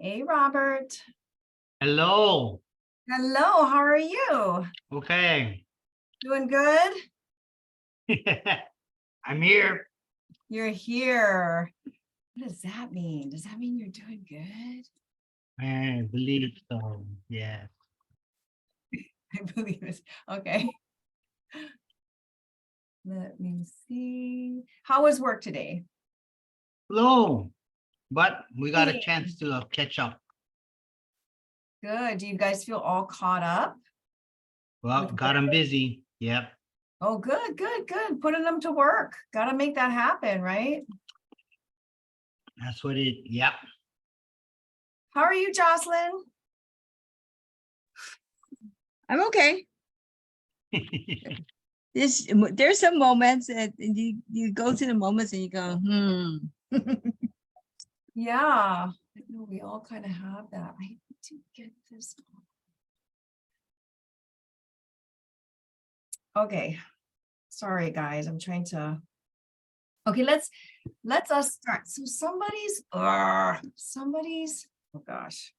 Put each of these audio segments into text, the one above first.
Hey, Robert. Hello. Hello, how are you? Okay. Doing good? I'm here. You're here. What does that mean? Does that mean you're doing good? I believe so. Yes. I believe it. Okay. Let me see. How was work today? Hello. But we got a Hey. chance to catch up. Good. Do you guys feel all caught up? Well, With got work? him busy. Yep. Oh, good. Putting them to work. Got to make that happen, right? That's what it. Yep. How are you, Jocelyn? I'm okay. There's some moments that you go to the moments and you go, Yeah. I know we all kind of have that. I need to get this. Okay. Sorry, guys. I'm trying to. Okay, let's us start. So somebody's, oh gosh.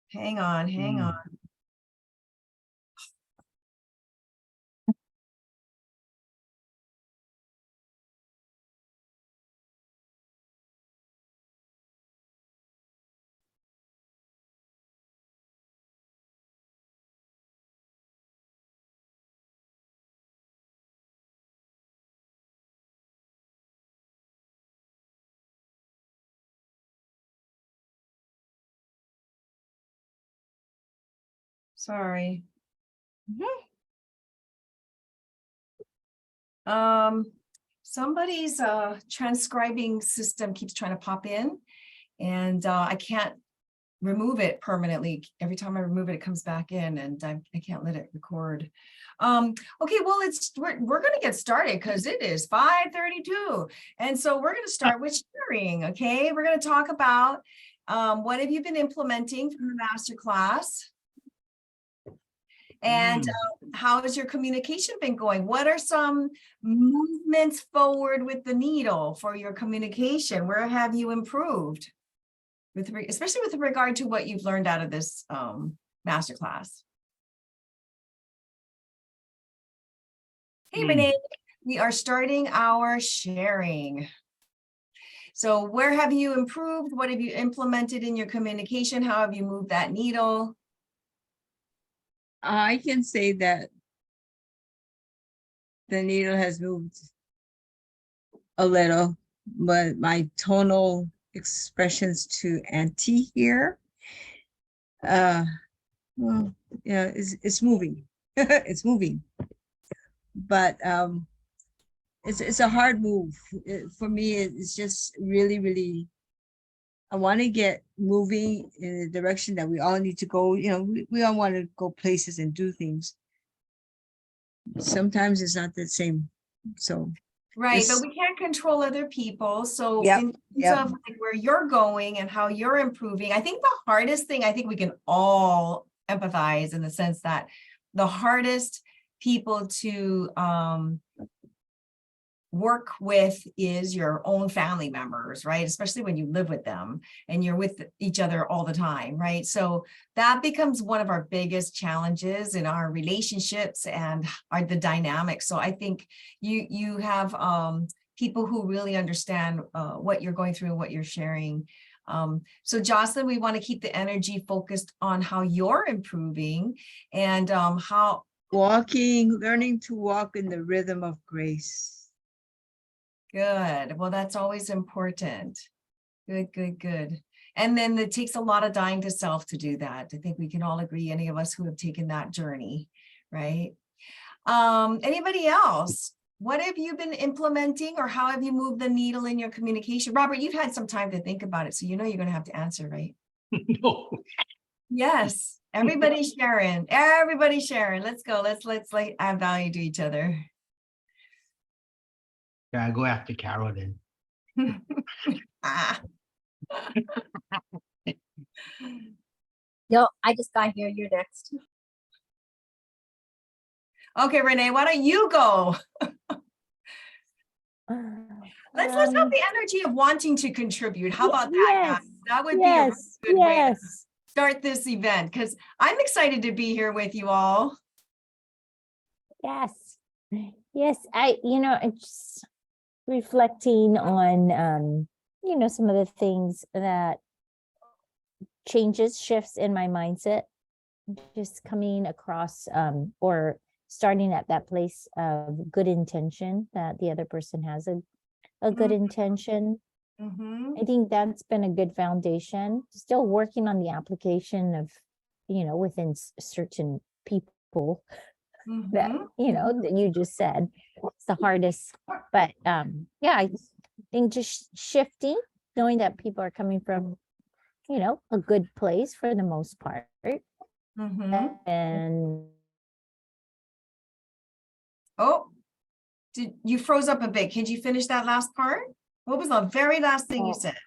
Hang on. Sorry. Somebody's transcribing system keeps trying to pop in, and I can't remove it permanently. Every time I remove it, it comes back in, and I can't let it record. Okay, well, we're gonna get started because it is 5:32, and so we're gonna start with sharing. Okay, we're gonna talk about what have you been implementing from the master class, and how has your communication been going? What are some movements forward with the needle for your communication? Where have you improved? Especially with regard to what you've learned out of this masterclass. Hey, Renee, we are starting our sharing. So where have you improved? What have you implemented in your communication? How have you moved that needle? I can say that the needle has moved a little, but my tonal expressions to Auntie here, well, yeah, it's moving. It's moving, but it's a hard move. For me. It's just really, I want to get moving in the direction that we all need to go. We all want to go places and do things. Sometimes it's not the same. So right, but we can't control other people. So in terms of like where you're going and how you're improving, I think the hardest thing, I think we can all empathize in the sense that the hardest people to work with is your own family members, right? Especially when you live with them and you're with each other all the time, right? So that becomes one of our biggest challenges in our relationships and the dynamics. So I think you have people who really understand what you're going through and what you're sharing. So Jocelyn, we want to keep the energy focused on how you're improving and how learning to walk in the rhythm of grace. Good. Well, that's always important. Good. And then it takes a lot of dying to self to do that. I think we can all agree, any of us who have taken that journey, right? Anybody else? What have you been implementing or how have you moved the needle in your communication? Robert, you've had some time to think about it, so you know you're going to have to answer, right? No. Yes. Everybody's sharing. Everybody's sharing. Let's go. Let's like add value to each other. Yeah, I go after Carol then. No, I just got here. You're next. Okay, Renee, why don't you go? Let's have the energy of wanting to contribute. How about that, guys? Yes, That would be a really yes, good way to yes. start this event, because I'm excited to be here with you all. Yes. Yes, I'm just reflecting on, some of the things that shifts in my mindset, just coming across, or starting at that place of good intention, that the other person has a good intention. Mhm. I think that's been a good foundation. Still working on the application of, within certain people that, Mhm. that you just said. It's the hardest. But yeah, I think just shifting, knowing that people are coming from, a good place for the most part. Mhm. And Oh, you froze up a bit? Can you finish that last part? What was the very last thing you Oh. said?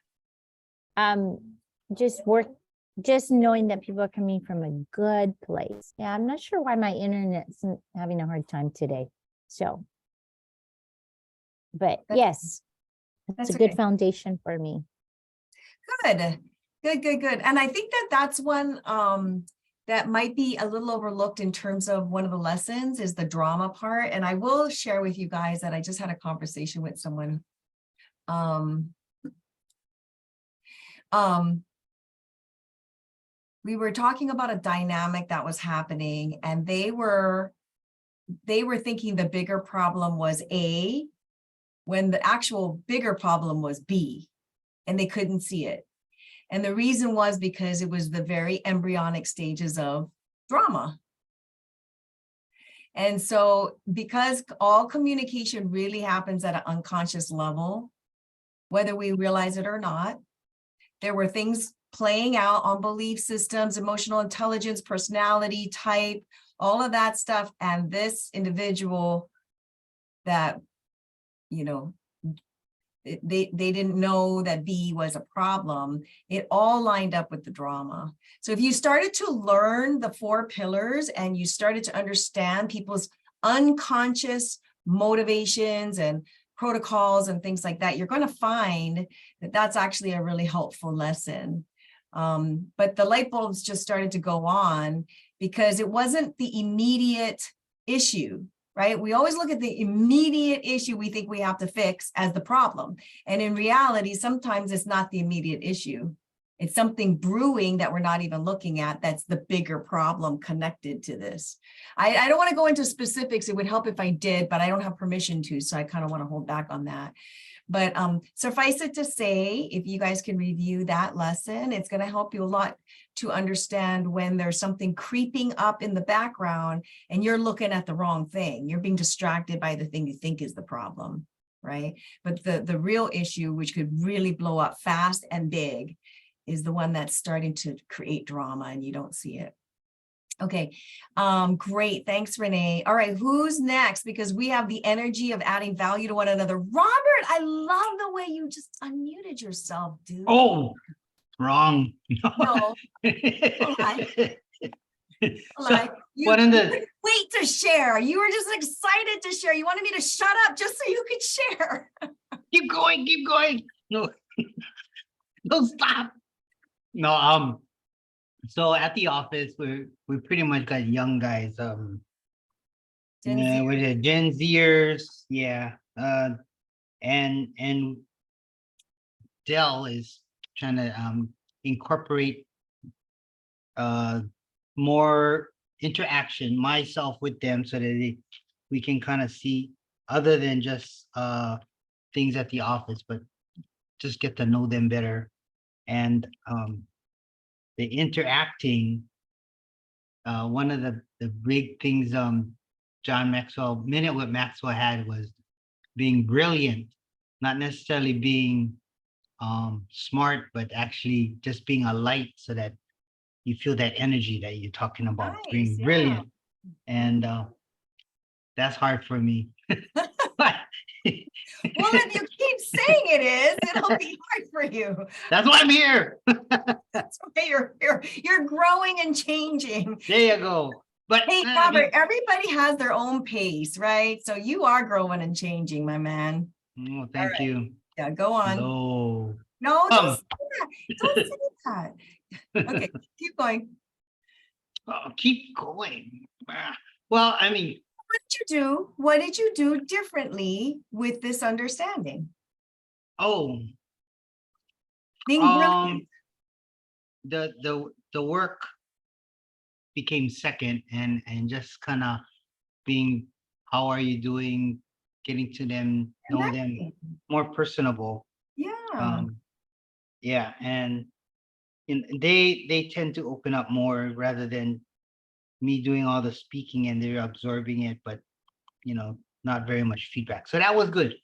um just knowing that people are coming from a good place. Yeah, I'm not sure why my internet's having a hard time today. So, but yes, it's That's a good okay. foundation for me. Good, good. And I think that that's one that might be a little overlooked in terms of one of the lessons is the drama part. And I will share with you guys that I just had a conversation with someone. We were talking about a dynamic that was happening, and they were thinking the bigger problem was A, when the actual bigger problem was B, and they couldn't see it. And the reason was because it was the very embryonic stages of drama. And so because all communication really happens at an unconscious level, whether we realize it or not, there were things playing out on belief systems, emotional intelligence, personality type, all of that stuff. And this individual that, they didn't know that B was a problem. It all lined up with the drama. So if you started to learn the 4 pillars and you started to understand people's unconscious motivations and protocols and things like that, you're going to find that that's actually a really helpful lesson. But the light bulbs just started to go on because it wasn't the immediate issue. Right? We always look at the immediate issue we think we have to fix as the problem. And in reality, sometimes it's not the immediate issue. It's something brewing that we're not even looking at. That's the bigger problem connected to this. I don't want to go into specifics. It would help if I did, but I don't have permission to. So I kind of want to hold back on that. But suffice it to say, if you guys can review that lesson, it's going to help you a lot to understand when there's something creeping up in the background and you're looking at the wrong thing. You're being distracted by the thing you think is the problem, right? But the real issue, which could really blow up fast and big, is the one that's starting to create drama and you don't see it. Okay, great. Thanks, Renee. All right, who's next? Because we have the energy of adding value to one another. Robert, I love the way you just unmuted yourself, dude. Oh, wrong. No, lie. So, You what in the couldn't wait to share. You were just excited to share. You wanted me to shut up just so you could share. keep going, keep going. No, don't stop. No, so at the office, we pretty much got young guys. Gen Yeah, Z. with the Gen Zers, yeah. And Dell is trying to incorporate more interaction myself with them so that we can kind of see other than just things at the office, but just get to know them better. And the interacting, one of the big things John Maxwell, Minute with Maxwell had was being brilliant, not necessarily being smart, but actually just being a light so that you feel that energy that you're talking about, being Nice, yeah. brilliant. And that's hard for me. But Well, if you keep saying it is, it'll be hard for you. that's why I'm here. That's why you're growing and changing. There you go. But Hey, I Robert, mean, everybody has their own pace, right? So you are growing and changing, my man. Oh, thank you. Yeah, go on. No. No, don't Um, say that. Don't say that. Okay, keep going. oh, keep going. Well, I mean, What did you do? What did you do differently with this understanding? oh, Being brilliant. the work became second, and just kind of being, how are you doing, getting to them, know them, Connecting. more personable. Yeah. Yeah, and they tend to open up more rather than me doing all the speaking, and they're absorbing it, but not very much feedback. So that was good.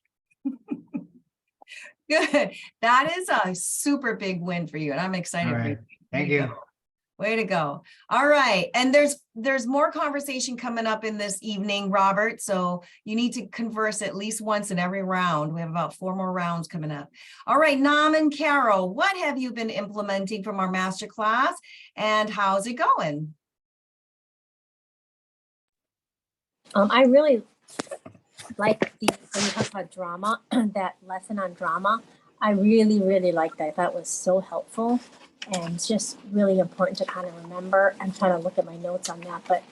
Good. That is a super big win for you, and I'm All excited for you. right. Thank Way to you. go. Way to go. All right. And there's more conversation coming up in this evening, Robert. So you need to converse at least once in every round. We have about 4 more rounds coming up. All right, Nam and Carol, what have you been implementing from our masterclass, and how's it going? I really like when you talk about drama, that lesson on drama. I really, really liked that. I thought it was so helpful. And it's just really important to kind of remember. I'm trying to look at my notes on that, but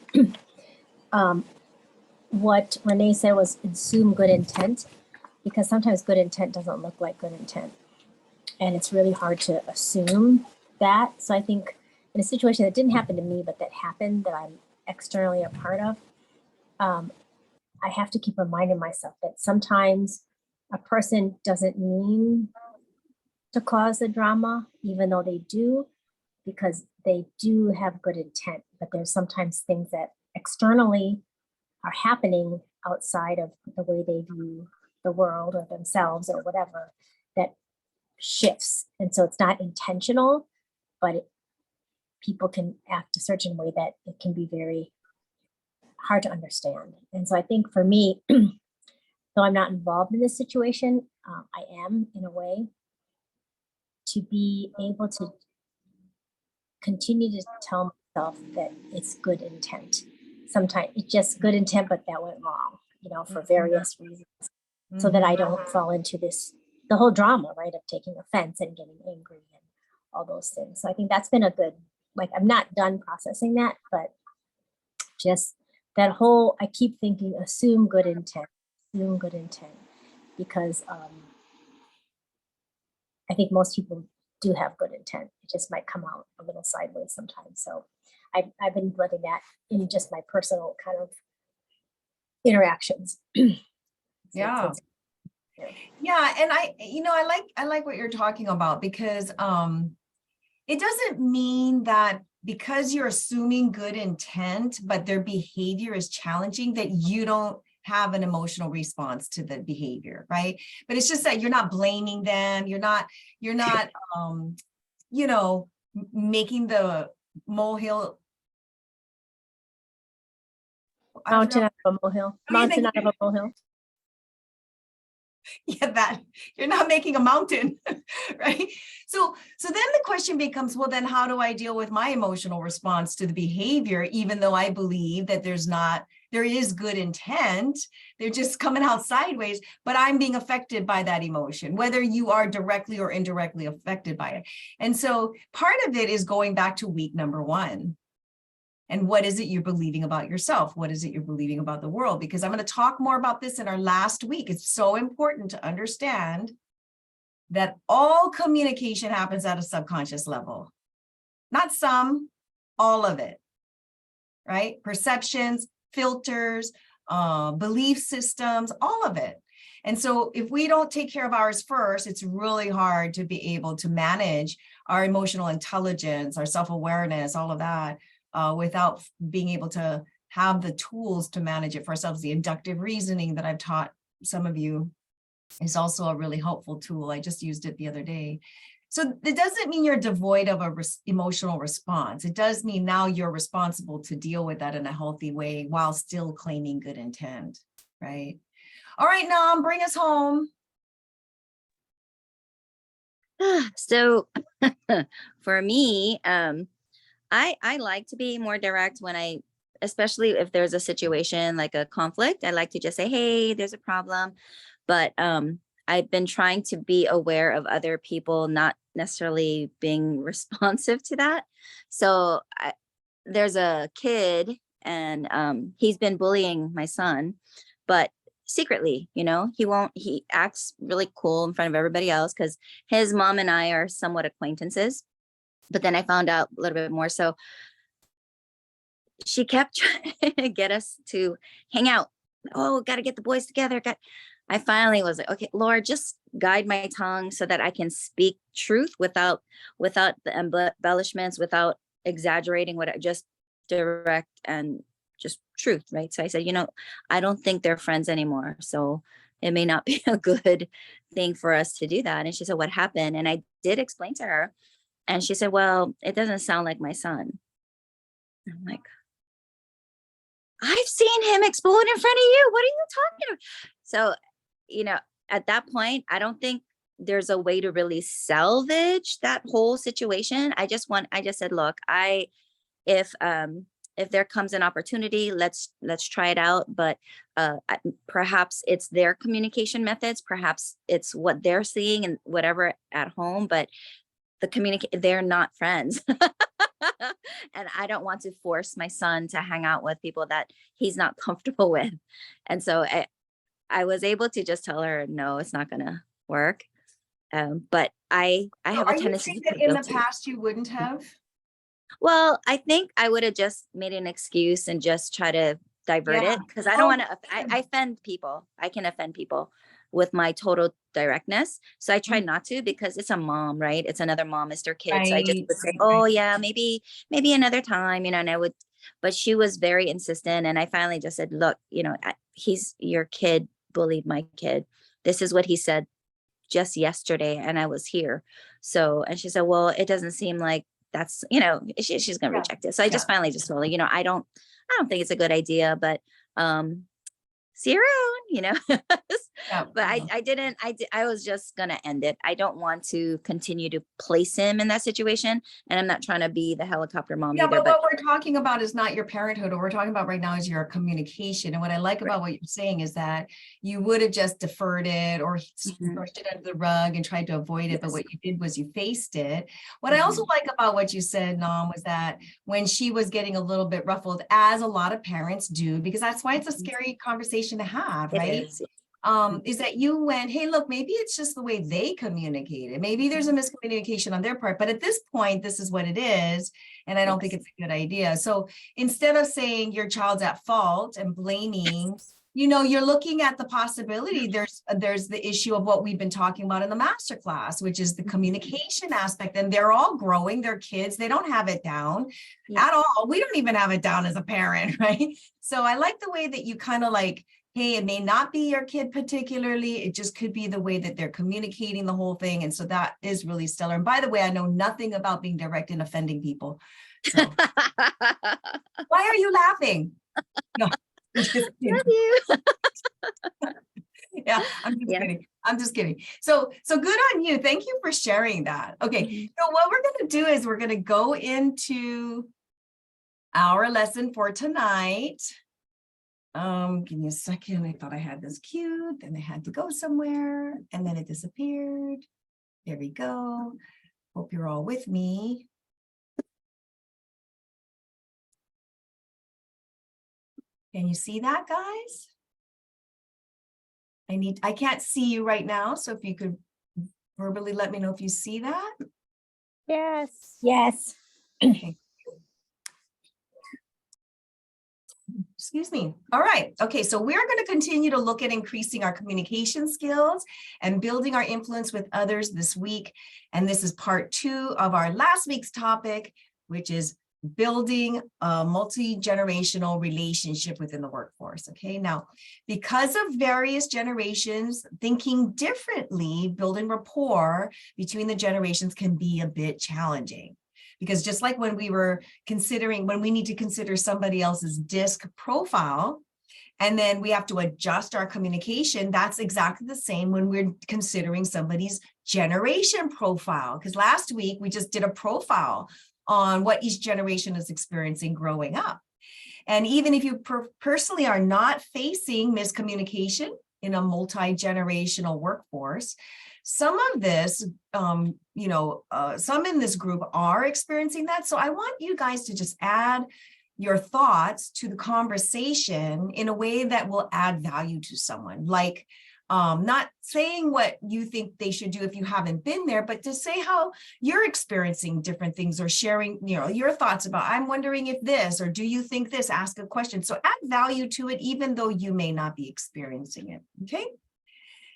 what Renee said was assume good intent, because sometimes good intent doesn't look like good intent. And it's really hard to assume that. So I think in a situation that didn't happen to me, but that happened, that I'm externally a part of, I have to keep reminding myself that sometimes a person doesn't mean to cause the drama, even though they do, because they do have good intent. But there's sometimes things that externally are happening outside of the way they view the world or themselves or whatever that shifts. And so it's not intentional, but people can act a certain way that it can be very hard to understand. And so I think for me, though I'm not involved in this situation, I am in a way to be able to continue to tell myself that it's good intent. Sometimes it's just good intent, but that went wrong, for various reasons, so that I don't fall into the whole drama, right, of taking offense and getting angry and all those things. So I think that's been a good, I'm not done processing that, but just that whole, I keep thinking, assume good intent, because I think most people do have good intent. It just might come out a little sideways sometimes. So I've been letting that in just my personal kind of interactions. Yeah. Yeah. And I like what you're talking about, because it doesn't mean that because you're assuming good intent, but their behavior is challenging, that you don't have an emotional response to the behavior, right? But it's just that you're not blaming them. You're not, making the molehill. Mountain out of a molehill. Mountain out of a molehill. Yeah, that you're not making a mountain, right? So then the question becomes, well, then how do I deal with my emotional response to the behavior, even though I believe that there is good intent, they're just coming out sideways, but I'm being affected by that emotion, whether you are directly or indirectly affected by it. And so part of it is going back to week number 1. And what is it you're believing about yourself? What is it you're believing about the world? Because I'm going to talk more about this in our last week. It's so important to understand that all communication happens at a subconscious level. Not some, all of it, right? Perceptions, filters, belief systems, all of it. And so if we don't take care of ours first, it's really hard to be able to manage our emotional intelligence, our self-awareness, all of that, without being able to have the tools to manage it for ourselves. The inductive reasoning that I've taught some of you is also a really helpful tool. I just used it the other day. So it doesn't mean you're devoid of a emotional response. It does mean now you're responsible to deal with that in a healthy way while still claiming good intent, right? All right, Nam, bring us home. So for me, I like to be more direct when especially if there's a situation like a conflict. I like to just say, hey, there's a problem. But I've been trying to be aware of other people not necessarily being responsive to that. So there's a kid, and he's been bullying my son, but secretly, he acts really cool in front of everybody else because his mom and I are somewhat acquaintances. But then I found out a little bit more. So she kept trying to get us to hang out. Oh, got to get the boys together. I finally was like, okay, Lord, just guide my tongue so that I can speak truth without the embellishments, without exaggerating, just direct and just truth, right? So I said, I don't think they're friends anymore. So it may not be a good thing for us to do that. And she said, what happened? And I did explain to her. And she said, well, it doesn't sound like my son. I'm like, I've seen him explode in front of you. What are you talking about? So, at that point, I don't think there's a way to really salvage that whole situation. I just said, look, if there comes an opportunity, let's try it out. But perhaps it's their communication methods, perhaps it's what they're seeing and whatever at home, but they're not friends. And I don't want to force my son to hang out with people that he's not comfortable with. And so I was able to just tell her, no, it's not gonna work. But I have a tendency to feel in the guilty. past you wouldn't have? Well, I think I would have just made an excuse and just try to divert Yeah. it, because I don't want to. I offend people. I can offend people with my total directness. So I try not to, because it's a mom, right? It's another mom, it's their kid. So I just would say, oh yeah, maybe another time, and I would. But she was very insistent, and I finally just said, look, your kid bullied my kid. This is what he said just yesterday, and I was here. So, and she said, well, it doesn't seem like that's, she's going to reject it. So I just finally just told her, I don't think it's a good idea, but see you around, but I was just going to end it. I don't want to continue to place him in that situation. And I'm not trying to be the helicopter mom either. But what we're talking about is not your parenthood. What we're talking about right now is your communication. And what I like about what you're saying is that you would have just deferred it or brushed it under the rug and tried to avoid it. But what you did was you faced it. What I also like about what you said, Nam, was that when she was getting a little bit ruffled, as a lot of parents do, because that's why it's a scary conversation to have, right? Is that you went, hey, look, maybe it's just the way they communicated. Maybe there's a miscommunication on their part, but at this point, this is what it is. And I don't think it's a good idea. So instead of saying your child's at fault and blaming, you're looking at the possibility. There's the issue of what we've been talking about in the masterclass, which is the communication aspect. And they're all growing, they're kids. They don't have it down at all. We don't even have it down as a parent, right? So I like the way that you kind of like, hey, it may not be your kid particularly. It just could be the way that they're communicating the whole thing. And so that is really stellar. And by the way, I know nothing about being direct and offending people. So. Why are you laughing? No, I'm just kidding. Love you. Yeah, I'm just kidding. I'm just kidding. So good on you. Thank you for sharing that. Okay, so what we're going to do is we're going to go into our lesson for tonight. Give me a second. I thought I had this queued, then I had to go somewhere, and then it disappeared. There we go. Hope you're all with me. Can you see that, guys? I can't see you right now, so if you could verbally let me know if you see that. Yes. Yes. Okay. Excuse me. All right. Okay. So we're going to continue to look at increasing our communication skills and building our influence with others this week. And this is part 2 of our last week's topic, which is building a multi-generational relationship within the workforce. Okay. Now, because of various generations thinking differently, building rapport between the generations can be a bit challenging. Because just like when we need to consider somebody else's DISC profile, and then we have to adjust our communication, that's exactly the same when we're considering somebody's generation profile. Because last week we just did a profile on what each generation is experiencing growing up. And even if you personally are not facing miscommunication, in a multi-generational workforce. Some of this, some in this group are experiencing that. So I want you guys to just add your thoughts to the conversation in a way that will add value to someone. Like, not saying what you think they should do if you haven't been there, but to say how you're experiencing different things or sharing, your thoughts about, I'm wondering if this, or do you think this, ask a question. So add value to it, even though you may not be experiencing it, okay?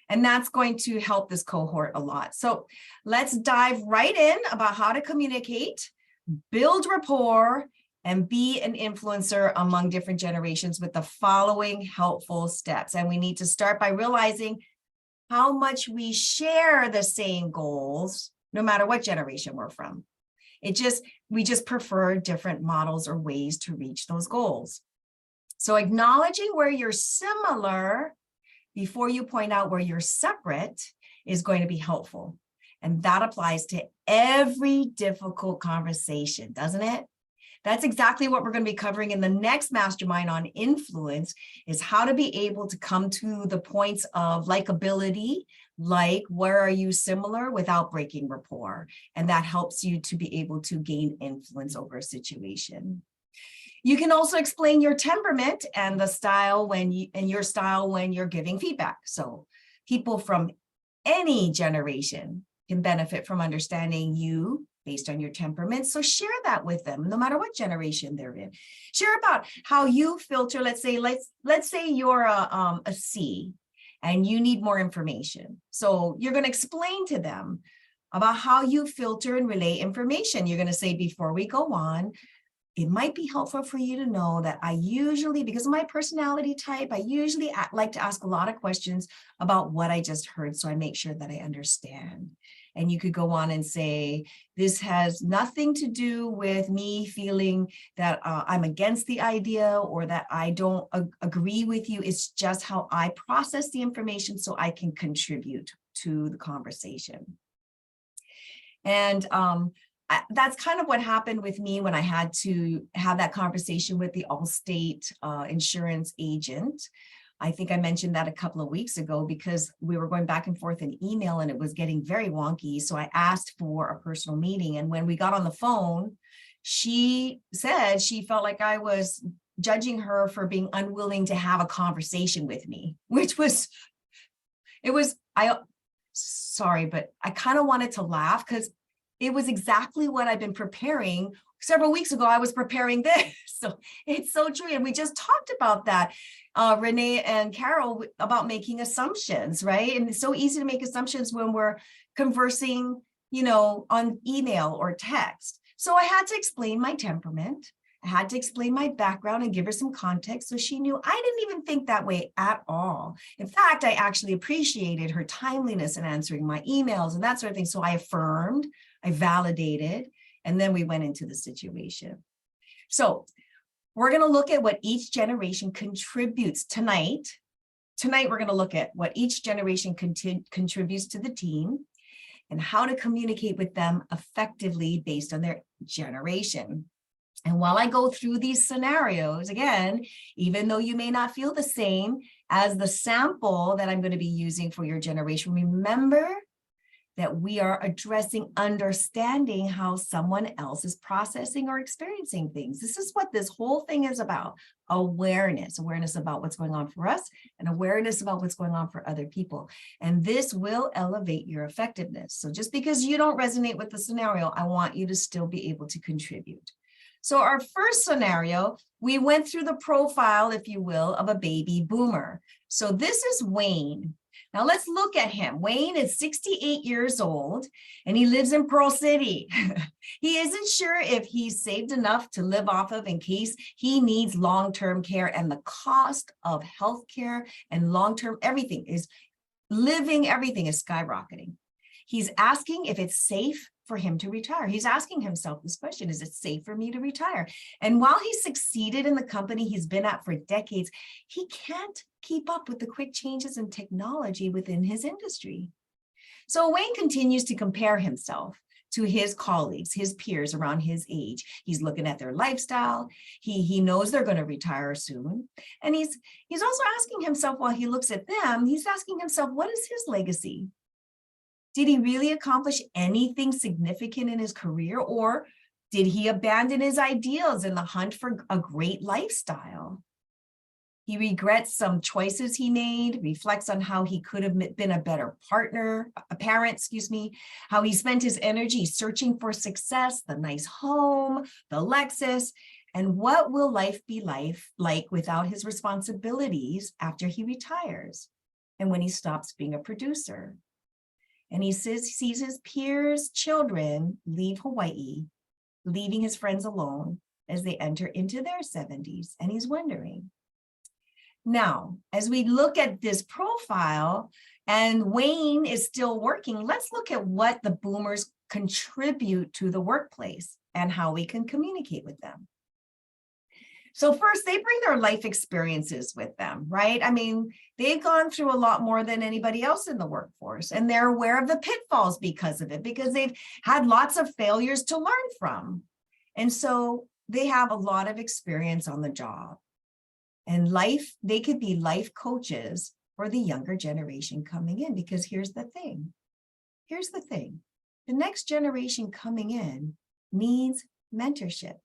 And that's going to help this cohort a lot. So let's dive right in about how to communicate, build rapport, and be an influencer among different generations with the following helpful steps. And we need to start by realizing how much we share the same goals, no matter what generation we're from. We just prefer different models or ways to reach those goals. So acknowledging where you're similar before you point out where you're separate is going to be helpful. And that applies to every difficult conversation, doesn't it? That's exactly what we're going to be covering in the next mastermind on influence, is how to be able to come to the points of likability, like where are you similar without breaking rapport. And that helps you to be able to gain influence over a situation. You can also explain your temperament and the style your style when you're giving feedback. So people from any generation can benefit from understanding you based on your temperament. So share that with them, no matter what generation they're in. Share about how you filter. Let's say you're a C and you need more information. So you're going to explain to them about how you filter and relay information. You're going to say, before we go on, it might be helpful for you to know that I usually, because of my personality type, I usually like to ask a lot of questions about what I just heard, so I make sure that I understand. And you could go on and say, this has nothing to do with me feeling that I'm against the idea or that I don't agree with you. It's just how I process the information so I can contribute to the conversation. And that's kind of what happened with me when I had to have that conversation with the Allstate insurance agent. I think I mentioned that a couple of weeks ago because we were going back and forth in email and it was getting very wonky. So I asked for a personal meeting. And when we got on the phone, she said she felt like I was judging her for being unwilling to have a conversation with me, which was, sorry, but I kind of wanted to laugh because it was exactly what I've been preparing. Several weeks ago, I was preparing this. So it's so true. And we just talked about that, Renee and Carol, about making assumptions, right? And it's so easy to make assumptions when we're conversing, on email or text. So I had to explain my temperament. I had to explain my background and give her some context so she knew I didn't even think that way at all. In fact, I actually appreciated her timeliness in answering my emails and that sort of thing. So I affirmed, I validated, and then we went into the situation. So we're going to look at what each generation contributes tonight. Tonight, we're going to look at what each generation contributes to the team and how to communicate with them effectively based on their generation. And while I go through these scenarios, again, even though you may not feel the same as the sample that I'm going to be using for your generation, remember that we are addressing understanding how someone else is processing or experiencing things. This is what this whole thing is about. Awareness about what's going on for us and awareness about what's going on for other people. And this will elevate your effectiveness. So just because you don't resonate with the scenario, I want you to still be able to contribute. So our first scenario, we went through the profile, if you will, of a baby boomer. So this is Wayne. Now let's look at him. Wayne is 68 years old and he lives in Pearl City. He isn't sure if he's saved enough to live off of in case he needs long-term care, and the cost of healthcare and long-term everything is skyrocketing. He's asking if it's safe for him to retire. He's asking himself this question: is it safe for me to retire? And while he's succeeded in the company he's been at for decades, he can't keep up with the quick changes in technology within his industry. So Wayne continues to compare himself to his colleagues, his peers around his age. He's looking at their lifestyle. He knows they're going to retire soon. And he's also asking himself, while he looks at them, he's asking himself, what is his legacy? Did he really accomplish anything significant in his career, or did he abandon his ideals in the hunt for a great lifestyle? He regrets some choices he made, reflects on how he could have been a better parent, how he spent his energy searching for success, the nice home, the Lexus, and what will life be like without his responsibilities after he retires and when he stops being a producer. And he sees his peers' children leave Hawaii, leaving his friends alone as they enter into their 70s, and he's wondering. Now, as we look at this profile and Wayne is still working, let's look at what the boomers contribute to the workplace and how we can communicate with them. So first, they bring their life experiences with them, right? I mean, they've gone through a lot more than anybody else in the workforce, and they're aware of the pitfalls because of it, because they've had lots of failures to learn from. And so they have a lot of experience on the job. And they could be life coaches for the younger generation coming in, because here's the thing. The next generation coming in needs mentorship.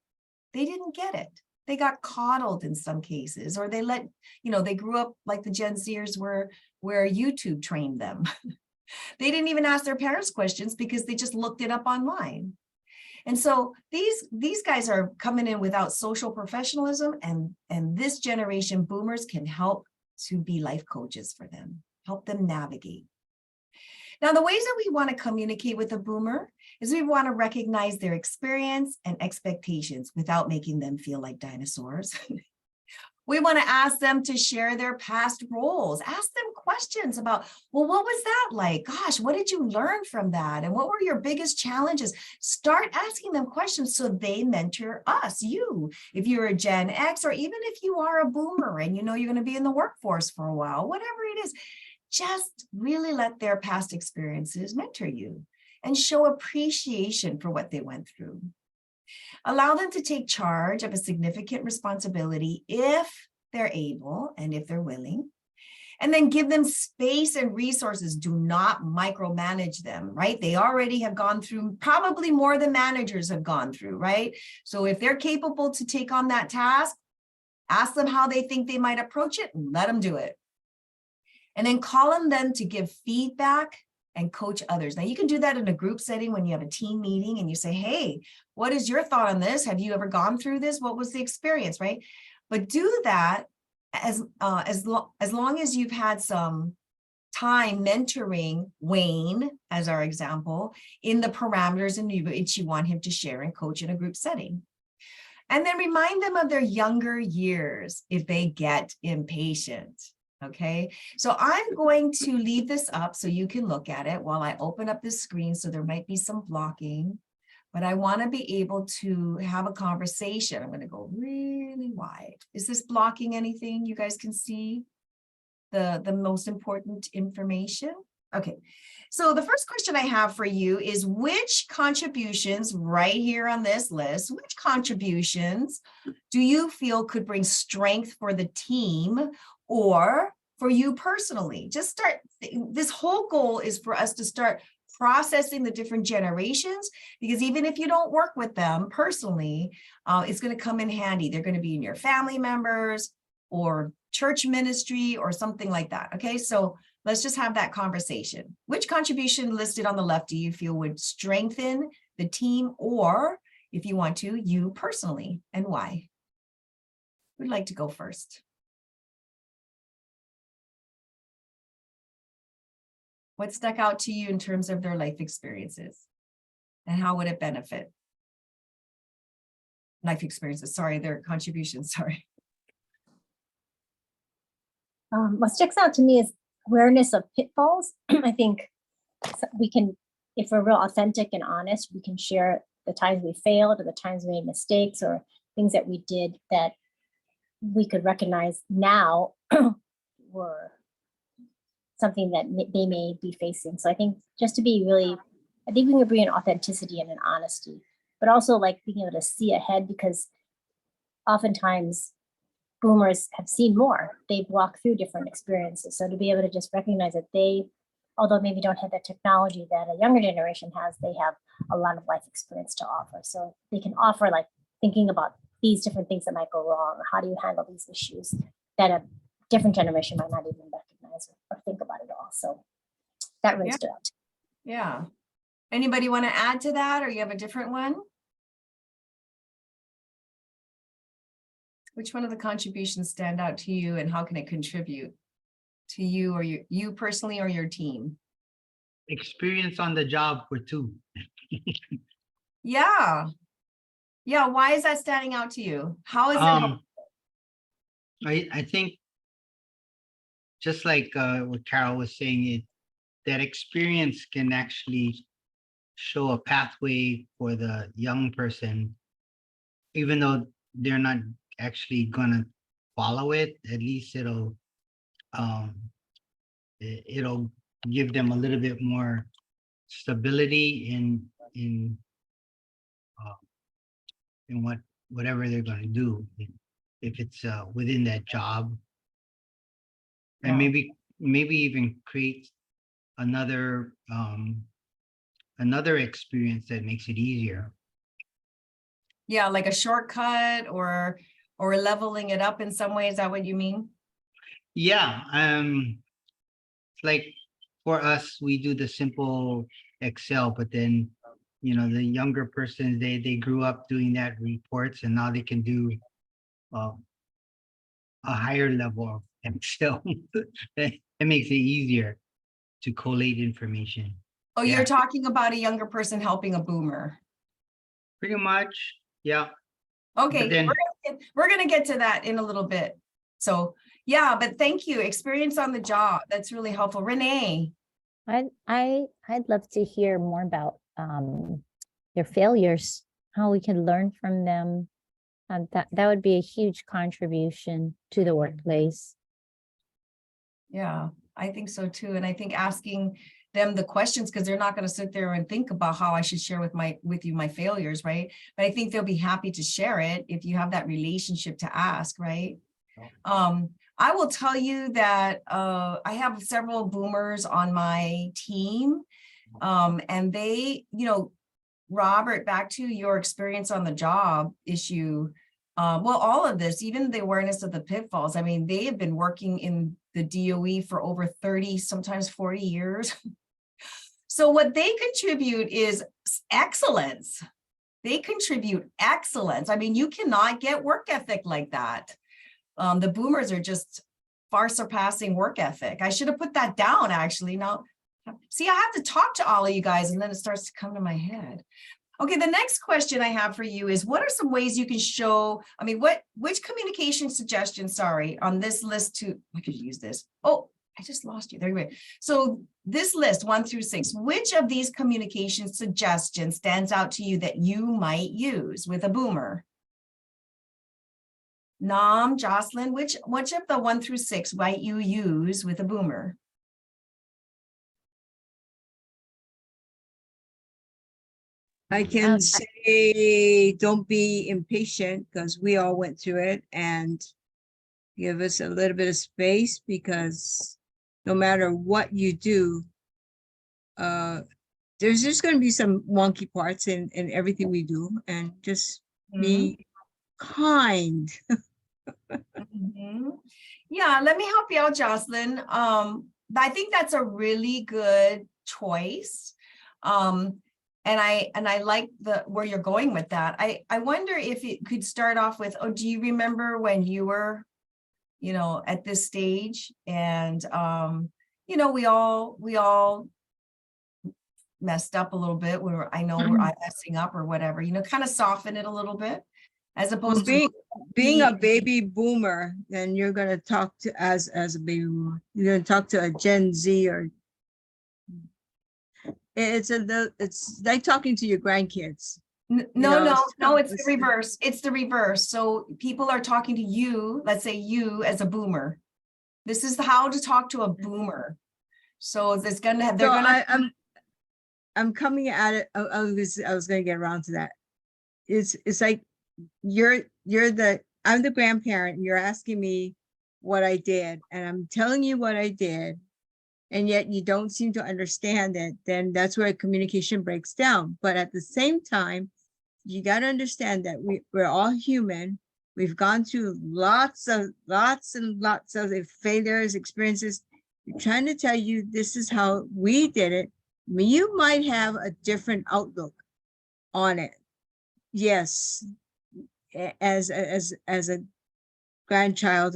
They didn't get it. They got coddled in some cases, or they grew up like the Gen Zers where YouTube trained them. They didn't even ask their parents questions because they just looked it up online. And so these guys are coming in without social professionalism, and this generation boomers can help to be life coaches for them, help them navigate. Now, the ways that we want to communicate with a boomer is we want to recognize their experience and expectations without making them feel like dinosaurs. We want to ask them to share their past roles, ask them questions about, well, what was that like? Gosh, what did you learn from that? And what were your biggest challenges? Start asking them questions so they mentor us, you, if you're a Gen X, or even if you are a boomer and you know you're going to be in the workforce for a while, whatever it is, just really let their past experiences mentor you and show appreciation for what they went through. Allow them to take charge of a significant responsibility if they're able and if they're willing. And then give them space and resources. Do not micromanage them, right? They already have gone through probably more than managers have gone through, right? So if they're capable to take on that task, ask them how they think they might approach it and let them do it. And then call on them to give feedback and coach others. Now, you can do that in a group setting when you have a team meeting and you say, hey, what is your thought on this? Have you ever gone through this? What was the experience, right? But do that as long as you've had some time mentoring Wayne, as our example, in the parameters in which you want him to share and coach in a group setting. And then remind them of their younger years if they get impatient. Okay, so I'm going to leave this up so you can look at it while I open up this screen. So there might be some blocking, but I want to be able to have a conversation. I'm going to go really wide. Is this blocking anything? You guys can see the most important information. Okay, so the first question I have for you is, which contributions right here on this list, which contributions do you feel could bring strength for the team or for you personally? Just start. This whole goal is for us to start processing the different generations, because even if you don't work with them personally, it's going to come in handy. They're going to be in your family members or church ministry or something like that. Okay, so let's just have that conversation. Which contribution listed on the left do you feel would strengthen the team, or if you want to, you personally, and why? Who'd like to go first? What stuck out to you in terms of their life experiences, and how would it benefit? Life experiences, sorry, their contributions, sorry. What sticks out to me is awareness of pitfalls. I think we can, if we're real authentic and honest, we can share the times we failed or the times we made mistakes or things that we did that we could recognize now were something that they may be facing. So I think just to be really I think we can bring in authenticity and an honesty, but also like being able to see ahead, because oftentimes boomers have seen more. They've walked through different experiences. So to be able to just recognize that they, although maybe don't have the technology that a younger generation has, they have a lot of life experience to offer. So they can offer, like, thinking about these different things that might go wrong. How do you handle these issues that a different generation might not even recognize or think about it all. So that really Yeah. stood out. Yeah. Anybody want to add to that, or you have a different one? Which one of the contributions stand out to you, and how can it contribute to you or you personally or your team? Experience on the job for two. Yeah. Yeah. Why is that standing out to you? How is it? I think just like what Carol was saying, that experience can actually show a pathway for the young person, even though they're not actually gonna follow it. At least it'll it'll give them a little bit more stability uh, in whatever they're going to do, if it's within that job, and Yeah. maybe even create another another experience that makes it easier. Yeah, like a shortcut or leveling it up in some way. Is that what you mean? Yeah, like for us, we do the simple Excel, but then the younger persons, they grew up doing that reports, and now they can do uh, a higher level of Excel. It makes it easier to collate information. Oh, Yeah. you're talking about a younger person helping a boomer. Pretty much, yeah. Okay, then- we're gonna get to that in a little bit. So yeah, but thank you. Experience on the job. That's really helpful. Renee. I'd love to hear more about their failures, how we can learn from them. That would be a huge contribution to the workplace. Yeah, I think so too. And I think asking them the questions, because they're not going to sit there and think about how I should share with you my failures, right? But I think they'll be happy to share it if you have that relationship to ask, right? I will tell you that I have several boomers on my team, and they, Robert, back to your experience on the job issue. Well, all of this, even the awareness of the pitfalls. I mean, they have been working in the DOE for over 30, sometimes 40 years. So what they contribute is excellence. They contribute excellence. I mean, you cannot get work ethic like that. The boomers are just far surpassing work ethic. I should have put that down, actually. Now, see, I have to talk to all of you guys, and then it starts to come to my head. Okay, the next question I have for you is, what are some ways you can show, which communication suggestions, on this list I could use this. Oh, I just lost you. There you go. So this list, 1 through 6, which of these communication suggestions stands out to you that you might use with a boomer? Nam, Jocelyn, which of the 1 through 6 might you use with a boomer? I can say, don't be impatient, because we all went through it, and give us a little bit of space, because no matter what you do, there's just going to be some wonky parts in everything we do, and just be kind. Mhm. Yeah, let me help you out, Jocelyn. I think that's a really good choice. And I like where you're going with that. I wonder if it could start off with, do you remember when you were, at this stage? And we all messed up a little bit. I'm messing up or whatever, kind of soften it a little bit, as opposed to being a baby boomer, then you're gonna talk to as a baby boomer. You're gonna talk to a Gen Z, or it's like talking to your grandkids. No, it's the reverse. It's the reverse. So people are talking to you, let's say you as a boomer. This is how to talk to a boomer. So it's gonna have, I'm coming at it. I was going to get around to that. It's like I'm the grandparent and you're asking me what I did, and I'm telling you what I did, and yet you don't seem to understand it. Then that's where communication breaks down. But at the same time, you got to understand that we're all human. We've gone through lots and lots of failures, experiences. I'm trying to tell you this is how we did it. I mean, you might have a different outlook on it. Yes, as a grandchild,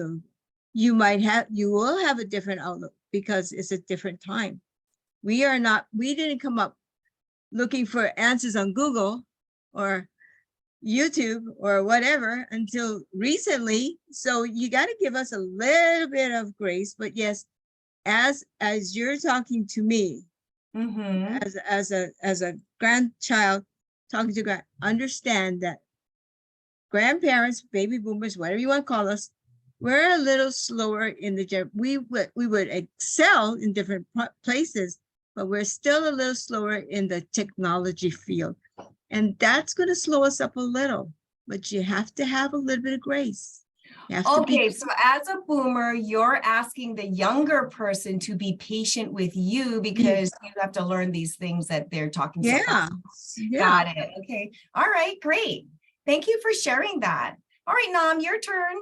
you will have a different outlook because it's a different time. We didn't come up looking for answers on Google or YouTube or whatever until recently. So you got to give us a little bit of grace. But yes, as you're talking to me, as a grandchild talking to understand that grandparents, baby boomers, whatever you want to call us, we're a little slower in we would excel in different places, but we're still a little slower in the technology field. And that's going to slow us up a little, but you have to have a little bit of grace. Okay, so as a boomer, you're asking the younger person to be patient with you because you have to learn these things that they're talking so fast. Got it. Okay. All right, great. Thank you for sharing that. All right, Nam, your turn.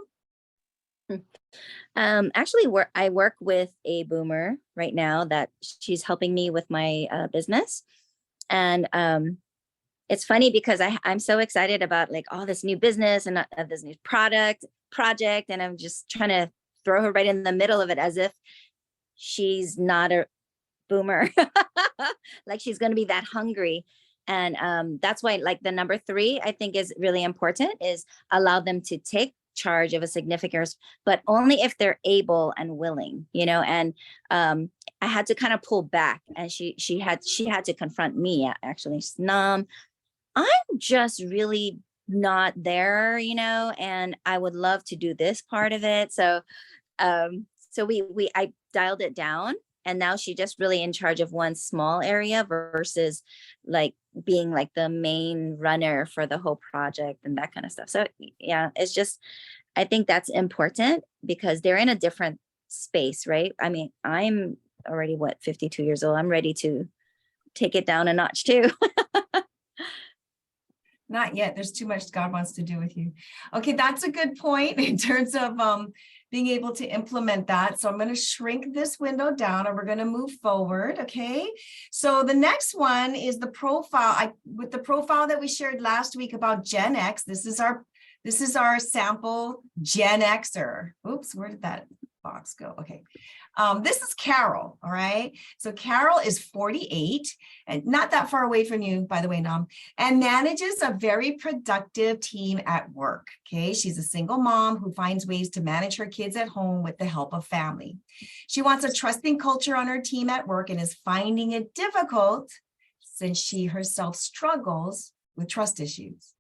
Actually, I work with a boomer right now that she's helping me with my business. And it's funny because I'm so excited about like all this new business and this new project, and I'm just trying to throw her right in the middle of it as if she's not a boomer, like she's going to be that hungry. And that's why like the number 3, I think is really important, is allow them to take charge of a significant, but only if they're able and willing, and I had to kind of pull back, and she had to confront me actually. Nam, I'm just really not there, and I would love to do this part of it. So I dialed it down, and now she's just really in charge of one small area versus like being like the main runner for the whole project and that kind of stuff. So yeah, it's just, I think that's important because they're in a different space, right? I mean, I'm already 52 years old. I'm ready to take it down a notch too. Not yet. There's too much God wants to do with you. Okay, that's a good point in terms of being able to implement that. So I'm going to shrink this window down and we're going to move forward. Okay, so the next one is the profile. With the profile that we shared last week about Gen X, this is our sample Gen Xer. Oops, where did that box go? Okay. This is Carol. All right. So Carol is 48 and not that far away from you, by the way, Nam, and manages a very productive team at work. Okay. She's a single mom who finds ways to manage her kids at home with the help of family. She wants a trusting culture on her team at work and is finding it difficult since she herself struggles with trust issues.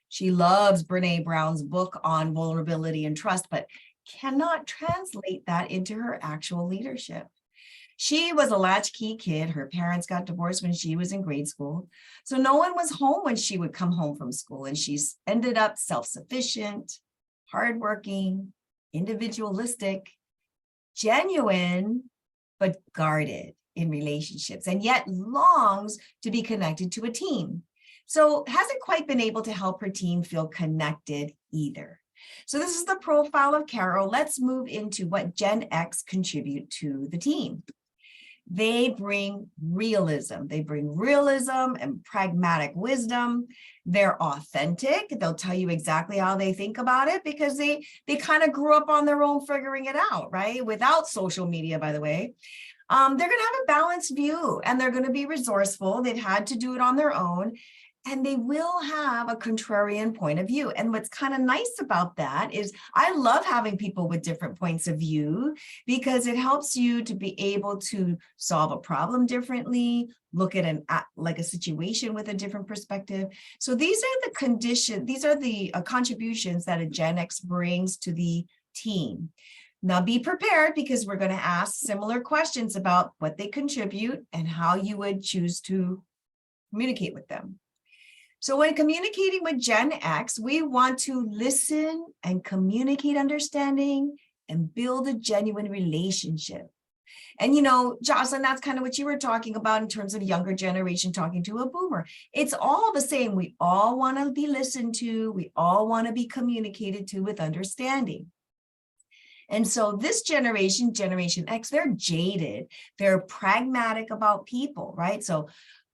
She loves Brene Brown's book on vulnerability and trust, but cannot translate that into her actual leadership. She was a latchkey kid. Her parents got divorced when she was in grade school. So no one was home when she would come home from school. And she's ended up self-sufficient, hardworking, individualistic, genuine, but guarded in relationships, and yet longs to be connected to a team. So hasn't quite been able to help her team feel connected either. So this is the profile of Carol. Let's move into what Gen X contribute to the team. They bring realism. They bring realism and pragmatic wisdom. They're authentic. They'll tell you exactly how they think about it because they kind of grew up on their own figuring it out, right? Without social media, by the way. They're going to have a balanced view and they're going to be resourceful. They've had to do it on their own. And they will have a contrarian point of view. And what's kind of nice about that is I love having people with different points of view because it helps you to be able to solve a problem differently, look at a situation with a different perspective. So these are the contributions that a Gen X brings to the team. Now be prepared because we're going to ask similar questions about what they contribute and how you would choose to communicate with them. So when communicating with Gen X, we want to listen and communicate understanding and build a genuine relationship. And, you know, Jocelyn, that's kind of what you were talking about in terms of younger generation talking to a boomer. It's all the same. We all want to be listened to. We all want to be communicated to with understanding. And so this generation, Generation X, they're jaded. They're pragmatic about people, right? So,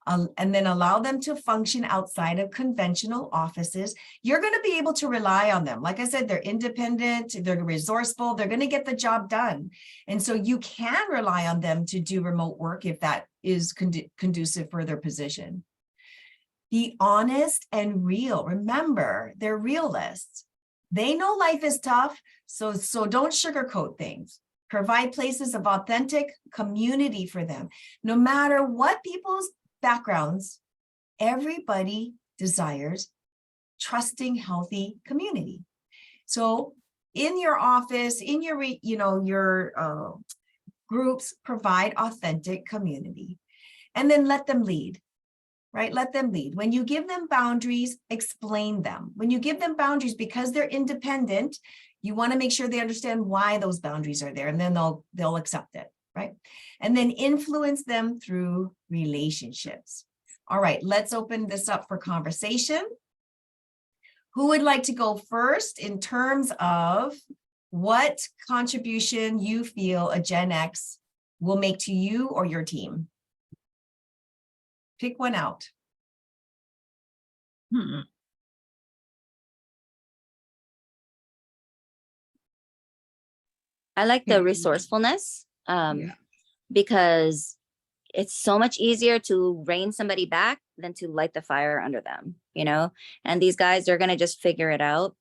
and then allow them to function outside of conventional offices. You're going to be able to rely on them. Like I said, they're independent, they're resourceful, they're going to get the job done. And so you can rely on them to do remote work if that is conducive for their position. Be honest and real. Remember, they're realists. They know life is tough, so don't sugarcoat things. Provide places of authentic community for them. No matter what people's backgrounds, everybody desires trusting, healthy community. So in your office, in your, your groups, provide authentic community, and then let them lead. Right? Let them lead. When you give them boundaries, explain them. When you give them boundaries, because they're independent, you want to make sure they understand why those boundaries are there, and then they'll accept it, right? And then influence them through relationships. All right, let's open this up for conversation. Who would like to go first in terms of what contribution you feel a Gen X will make to you or your team? Pick one out. I like the Mhm. resourcefulness Yeah. because it's so much easier to rein somebody back than to light the fire under them, you know? And these guys, they're going to just figure it out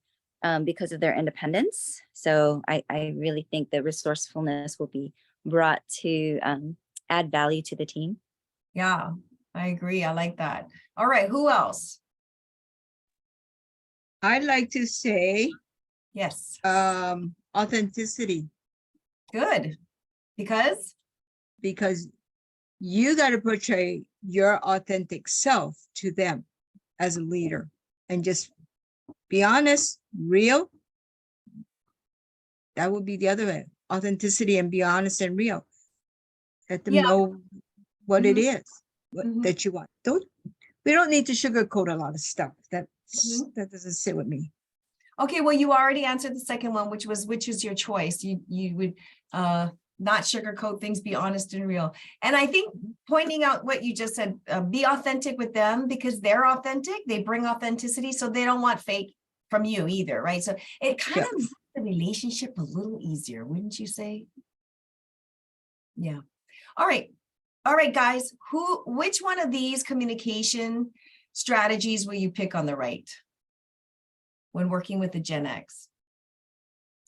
because of their independence. So I really think the resourcefulness will be brought to add value to the team. Yeah, I agree. I like that. All right, who else? I'd like to say Yes, authenticity, good. Because, because you got to portray your authentic self to them as a leader, and just be honest, real. That would be the other way. Authenticity, and be honest and real. Let them Yeah. know what it Mhm. is what, Mhm. that you want. We don't need to sugarcoat a lot of stuff. That doesn't sit with me. Okay, well, you already answered the second one, which is your choice. You would not sugarcoat things, be honest and real. And I think pointing out what you just said, be authentic with them, because they're authentic, they bring authenticity, so they don't want fake from you either, right? So it kind Yeah. of makes the relationship a little easier, wouldn't you say? Yeah. All right, guys, which one of these communication strategies will you pick on the right when working with the Gen X?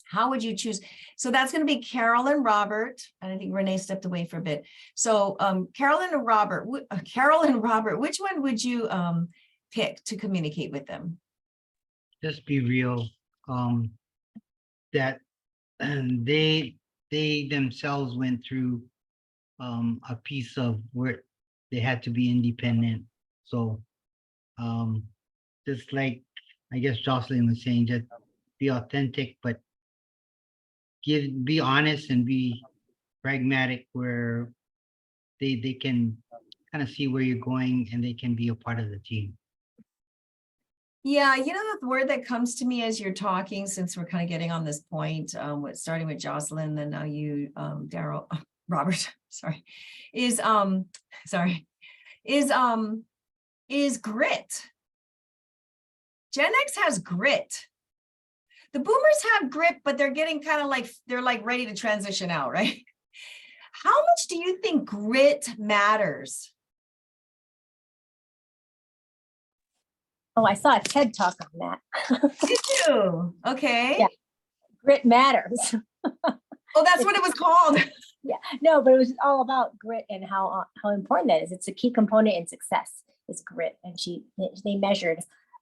How would you choose? So that's going to be Carol and Robert. And I think Renee stepped away for a bit. So Carol and Robert, which one would you pick to communicate with them? Just be real. That they themselves went through a piece of where they had to be independent. So just like I guess Jocelyn was saying, just be authentic, but be honest and be pragmatic, where they can kind of see where you're going and they can be a part of the team. Yeah, you know, the word that comes to me as you're talking, since we're kind of getting on this point, starting with Jocelyn, then now you, Daryl, Robert, sorry, is grit. Gen X has grit. The boomers have grit, but they're getting kind of like, they're like ready to transition out, right? How much do you think grit matters? Oh, I saw a TED talk on that. Did you? Okay. Yeah. Grit matters. Oh, that's what it was called. Yeah, no, but it was all about grit and how important that is. It's a key component in success is grit. And they measured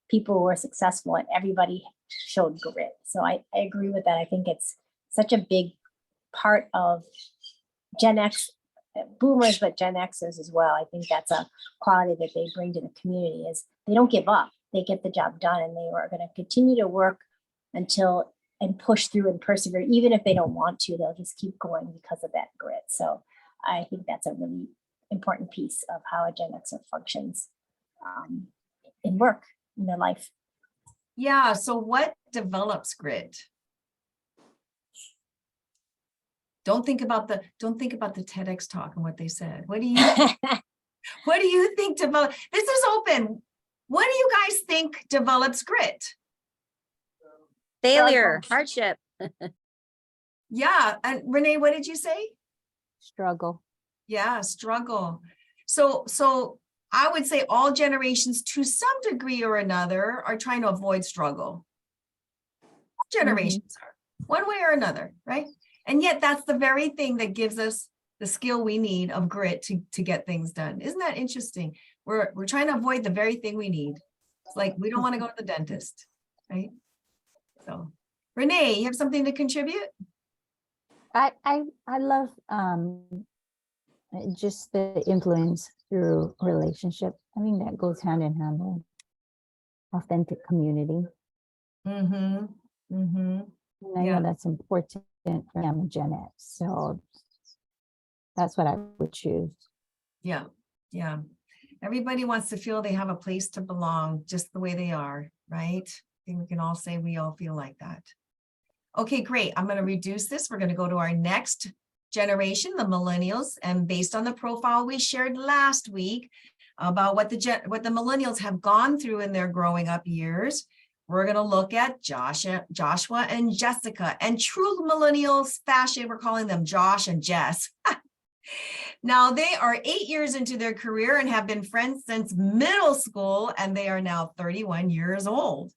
people who were successful, and everybody showed grit. So I agree with that. I think it's such a big part of Gen X boomers, but Gen Xers as well. I think that's a quality that they bring to the community is they don't give up. They get the job done, and they are going to continue to work until and push through and persevere. Even if they don't want to, they'll just keep going because of that grit. So I think that's a really important piece of how a Gen Xer functions in work, in their life. Yeah, so what develops grit? Don't think about the TEDx talk and what they said. What do you think develop? This is open. What do you guys think develops grit? Failure, hardship. Yeah, and Renee, what did you say? Struggle. Yeah, struggle. So I would say all generations to some degree or another are trying to avoid struggle. All generations are, one way or another, right? And yet that's the very thing that gives us the skill we need of grit to get things done. Isn't that interesting? We're trying to avoid the very thing we need. It's like we don't want to go to the dentist, right? So Renee, you have something to contribute? I love just the influence through relationship. I think that goes hand in hand with authentic community. Mm-hmm. Mm-hmm. And I Yeah. know that's important for them and Gen X. So that's what I would choose. Yeah. Yeah. Everybody wants to feel they have a place to belong just the way they are, right? I think we can all say we all feel like that. Okay, great. I'm going to reduce this. We're going to go to our next generation, the millennials. And based on the profile we shared last week about what the millennials have gone through in their growing up years, we're going to look at Joshua and Jessica. And true millennials fashion, we're calling them Josh and Jess. Now, they are 8 years into their career and have been friends since middle school, and they are now 31 years old.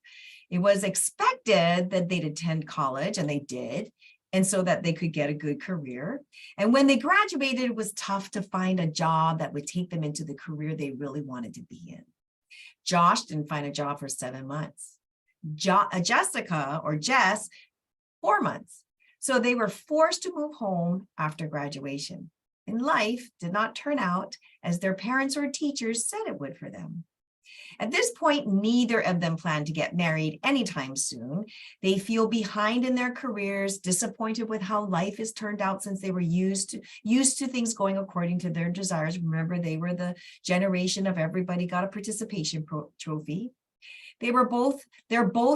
It was expected that they'd attend college, and they did, and so that they could get a good career. And when they graduated, it was tough to find a job that would take them into the career they really wanted to be in. Josh didn't find a job for 7 months. Jessica, or Jess, 4 months. So they were forced to move home after graduation. And life did not turn out as their parents or teachers said it would for them. At this point, neither of them plan to get married anytime soon. They feel behind in their careers, disappointed with how life has turned out since they were used to things going according to their desires. Remember, they were the generation of everybody got a participation trophy. They're both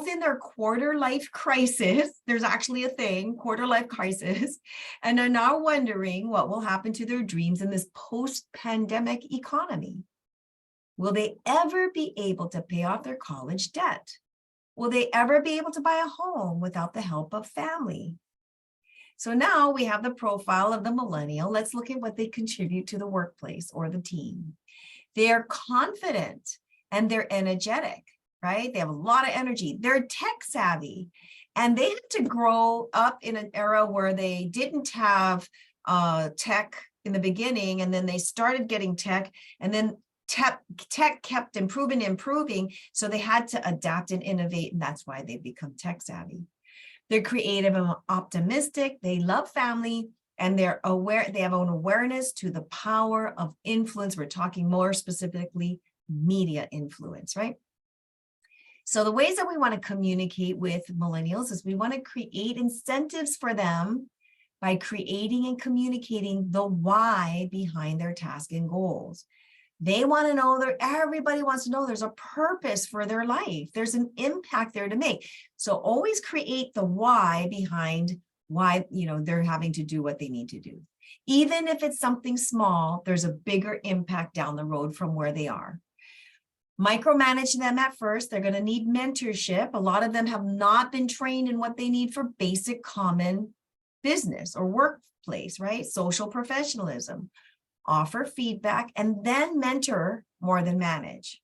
in their quarter life crisis. There's actually a thing, quarter life crisis, and are now wondering what will happen to their dreams in this post-pandemic economy. Will they ever be able to pay off their college debt? Will they ever be able to buy a home without the help of family? So now we have the profile of the millennial. Let's look at what they contribute to the workplace or the team. They're confident and they're energetic, right? They have a lot of energy. They're tech savvy, and they had to grow up in an era where they didn't have tech in the beginning, and then they started getting tech, and then tech kept improving. So they had to adapt and innovate, and that's why they've become tech savvy. They're creative and optimistic. They love family, and they're aware. They have an awareness to the power of influence. We're talking more specifically media influence, right? So the ways that we want to communicate with millennials is we want to create incentives for them by creating and communicating the why behind their task and goals. They want to know everybody wants to know there's a purpose for their life. There's an impact there to make. So always create the why behind why, they're having to do what they need to do. Even if it's something small, there's a bigger impact down the road from where they are. Micromanage them at first. They're going to need mentorship. A lot of them have not been trained in what they need for basic common business or workplace, right? Social professionalism. Offer feedback and then mentor more than manage.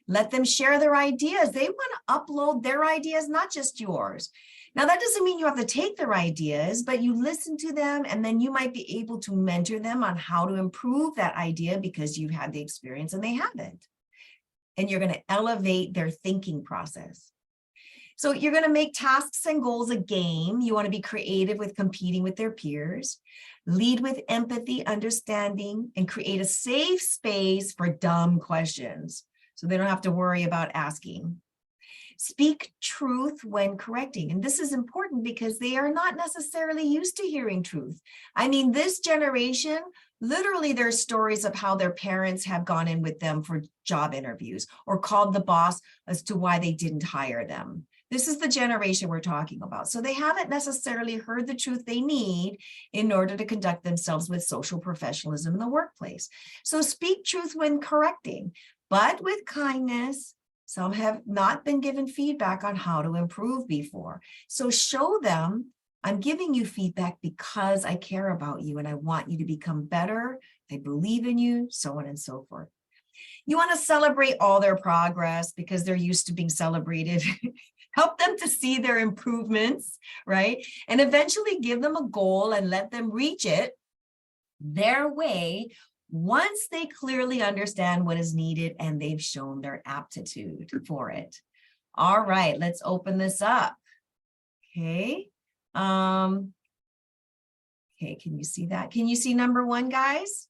Let them share their ideas. They want to upload their ideas, not just yours. Now, that doesn't mean you have to take their ideas, but you listen to them, and then you might be able to mentor them on how to improve that idea because you've had the experience and they haven't. And you're going to elevate their thinking process. So you're going to make tasks and goals a game. You want to be creative with competing with their peers, lead with empathy, understanding, and create a safe space for dumb questions so they don't have to worry about asking. Speak truth when correcting. And this is important because they are not necessarily used to hearing truth. I mean, this generation, literally there's stories of how their parents have gone in with them for job interviews or called the boss as to why they didn't hire them. This is the generation we're talking about. So they haven't necessarily heard the truth they need in order to conduct themselves with social professionalism in the workplace. So speak truth when correcting, but with kindness. Some have not been given feedback on how to improve before. So show them, I'm giving you feedback because I care about you and I want you to become better. I believe in you, so on and so forth. You want to celebrate all their progress because they're used to being celebrated. Help them to see their improvements, right? And eventually give them a goal and let them reach it their way once they clearly understand what is needed and they've shown their aptitude for it. All right, let's open this up. Okay. Okay, can you see that? Can you see number one, guys?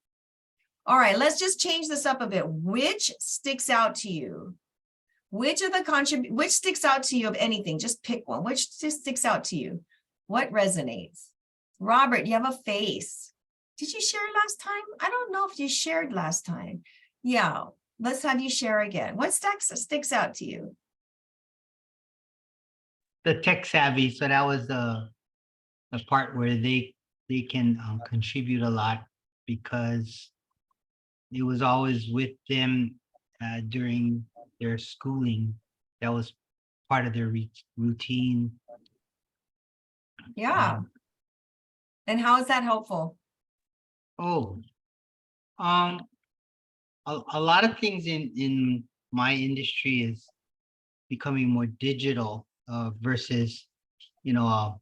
All right, let's just change this up a bit. Which sticks out to you? Which of the which sticks out to you of anything? Just pick one. Which just sticks out to you? What resonates? Robert, you have a face. Did you share last time? I don't know if you shared last time. Yeah, let's have you share again. What sticks out to you? The tech savvy. So that was the part where they can contribute a lot because it was always with them during their schooling. That was part of their routine. Yeah. And how is that helpful? A lot of things in my industry is becoming more digital versus, a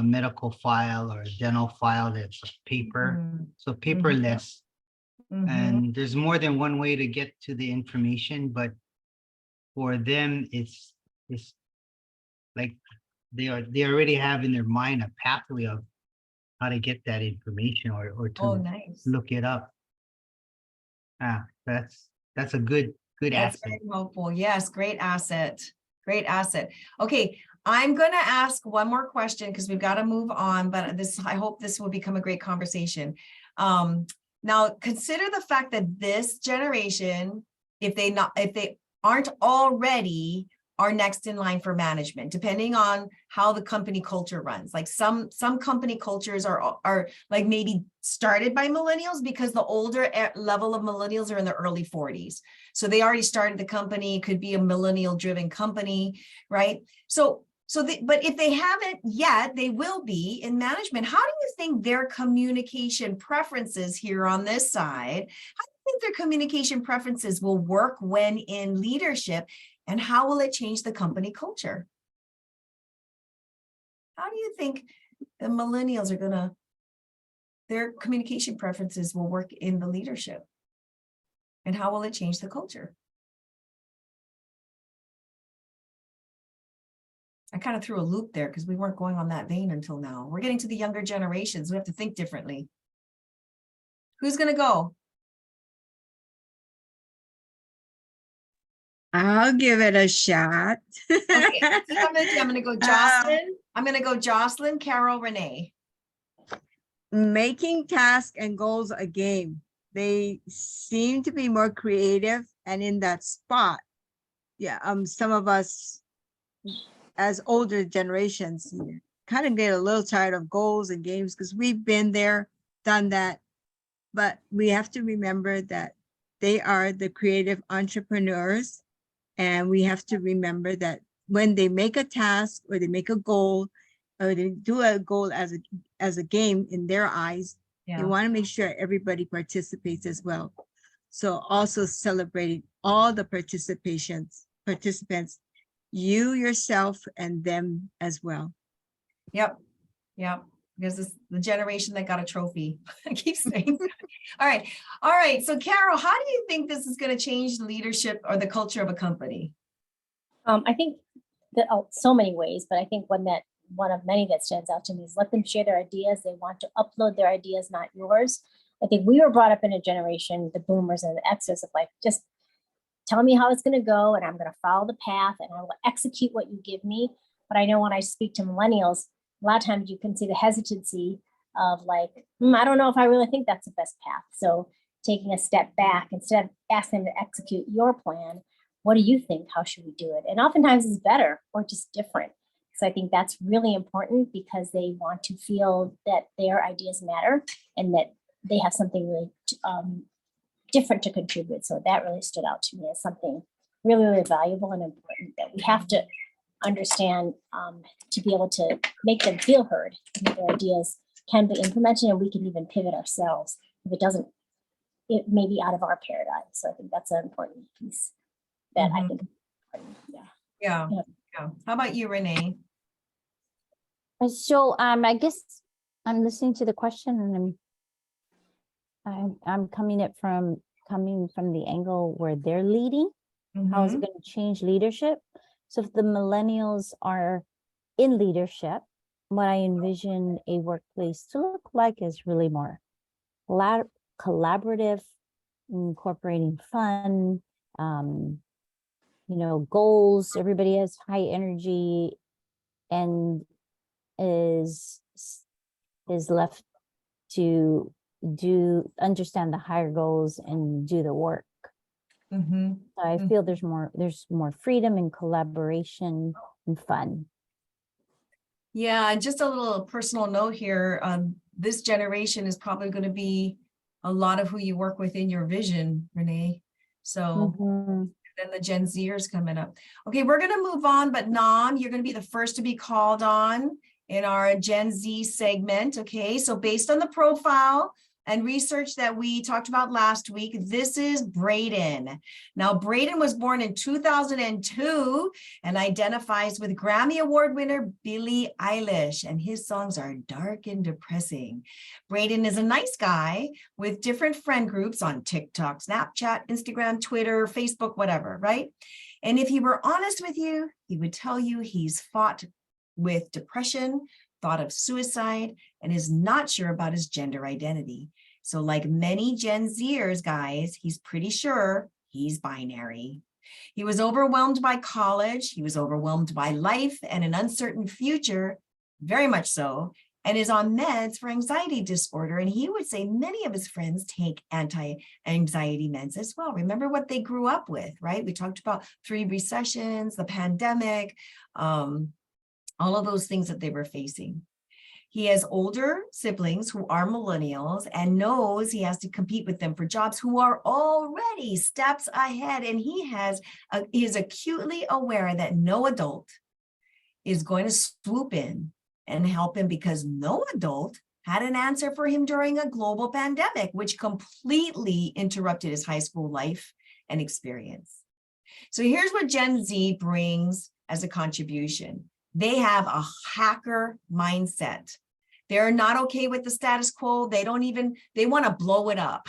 medical file or a dental file that's paper. So paperless. And there's more than one way to get to the information, but for them, it's like they already have in their mind a pathway of how to get that information or to nice. look it up. That's a good That's asset. very helpful. Yes, great asset. Great asset. Okay, I'm going to ask one more question because we've got to move on, but I hope this will become a great conversation. Now consider the fact that this generation, if they aren't already, are next in line for management, depending on how the company culture runs. Like some company cultures are like maybe started by millennials because the older level of millennials are in the early 40s. So they already started the company, could be a millennial driven company, right? But if they haven't yet, they will be in management. How do you think their communication preferences here on this side, how do you think their communication preferences will work when in leadership? And how will it change the company culture? How do you think the millennials are their communication preferences will work in the leadership? And how will it change the culture? I kind of threw a loop there because we weren't going on that vein until now. We're getting to the younger generations. We have to think differently. Who's going to go? I'll give it a shot. Okay, I'm going to go Jocelyn. I'm going to go Jocelyn, Carol, Renee. Making tasks and goals a game. They seem to be more creative and in that spot. Yeah, some of us as older generations kind of get a little tired of goals and games because we've been there, done that. But we have to remember that they are the creative entrepreneurs. And we have to remember that when they make a task or they make a goal or they do a goal as a game in their eyes, you want to make sure everybody participates as well. So also celebrating all the participants, you, yourself, and them as well. Yep. Because this is the generation that got a trophy. I keep saying. All right. So Carol, how do you think this is going to change the leadership or the culture of a company? I think so many ways, but I think one of many that stands out to me is let them share their ideas. They want to upload their ideas, not yours. I think we were brought up in a generation, the boomers and the Xers, of like, just tell me how it's going to go and I'm going to follow the path and I will execute what you give me. But I know when I speak to millennials, a lot of times you can see the hesitancy of like, I don't know if I really think that's the best path. So taking a step back, instead of asking them to execute your plan, what do you think? How should we do it? And oftentimes it's better or just different. So I think that's really important because they want to feel that their ideas matter and that they have something really different to contribute. So that really stood out to me as something really, really valuable and important that we have to understand to be able to make them feel heard. And their ideas can be implemented and we can even pivot ourselves if it doesn't, it may be out of our paradigm. So I think that's an important piece that I think, yeah. Yeah. How about you, Renee? So I guess I'm listening to the question and I'm coming from the angle where they're leading. How is it going to change leadership? So if the millennials are in leadership, what I envision a workplace to look like is really more collaborative, incorporating fun, goals. Everybody has high energy and is left to understand the higher goals and do the work. So I feel there's more freedom and collaboration and fun. Yeah, and just a little personal note here. This generation is probably going to be a lot of who you work with in your vision, Renee. So then the Gen Zers coming up. Okay, we're going to move on, but Nam, you're going to be the first to be called on in our Gen Z segment. Okay, so based on the profile and research that we talked about last week, this is Braden. Now, Braden was born in 2002 and identifies with Grammy Award winner Billie Eilish, and his songs are dark and depressing. Braden is a nice guy with different friend groups on TikTok, Snapchat, Instagram, Twitter, Facebook, whatever, right? And if he were honest with you, he would tell you he's fought with depression, thought of suicide, and is not sure about his gender identity. So like many Gen Zers, guys, he's pretty sure he's binary. He was overwhelmed by college. He was overwhelmed by life and an uncertain future, very much so, and is on meds for anxiety disorder. And he would say many of his friends take anti-anxiety meds as well. Remember what they grew up with, right? We talked about 3 recessions, the pandemic, all of those things that they were facing. He has older siblings who are millennials and knows he has to compete with them for jobs who are already steps ahead. And he is acutely aware that no adult is going to swoop in and help him because no adult had an answer for him during a global pandemic, which completely interrupted his high school life and experience. So here's what Gen Z brings as a contribution. They have a hacker mindset. They're not okay with the status quo. They want to blow it up.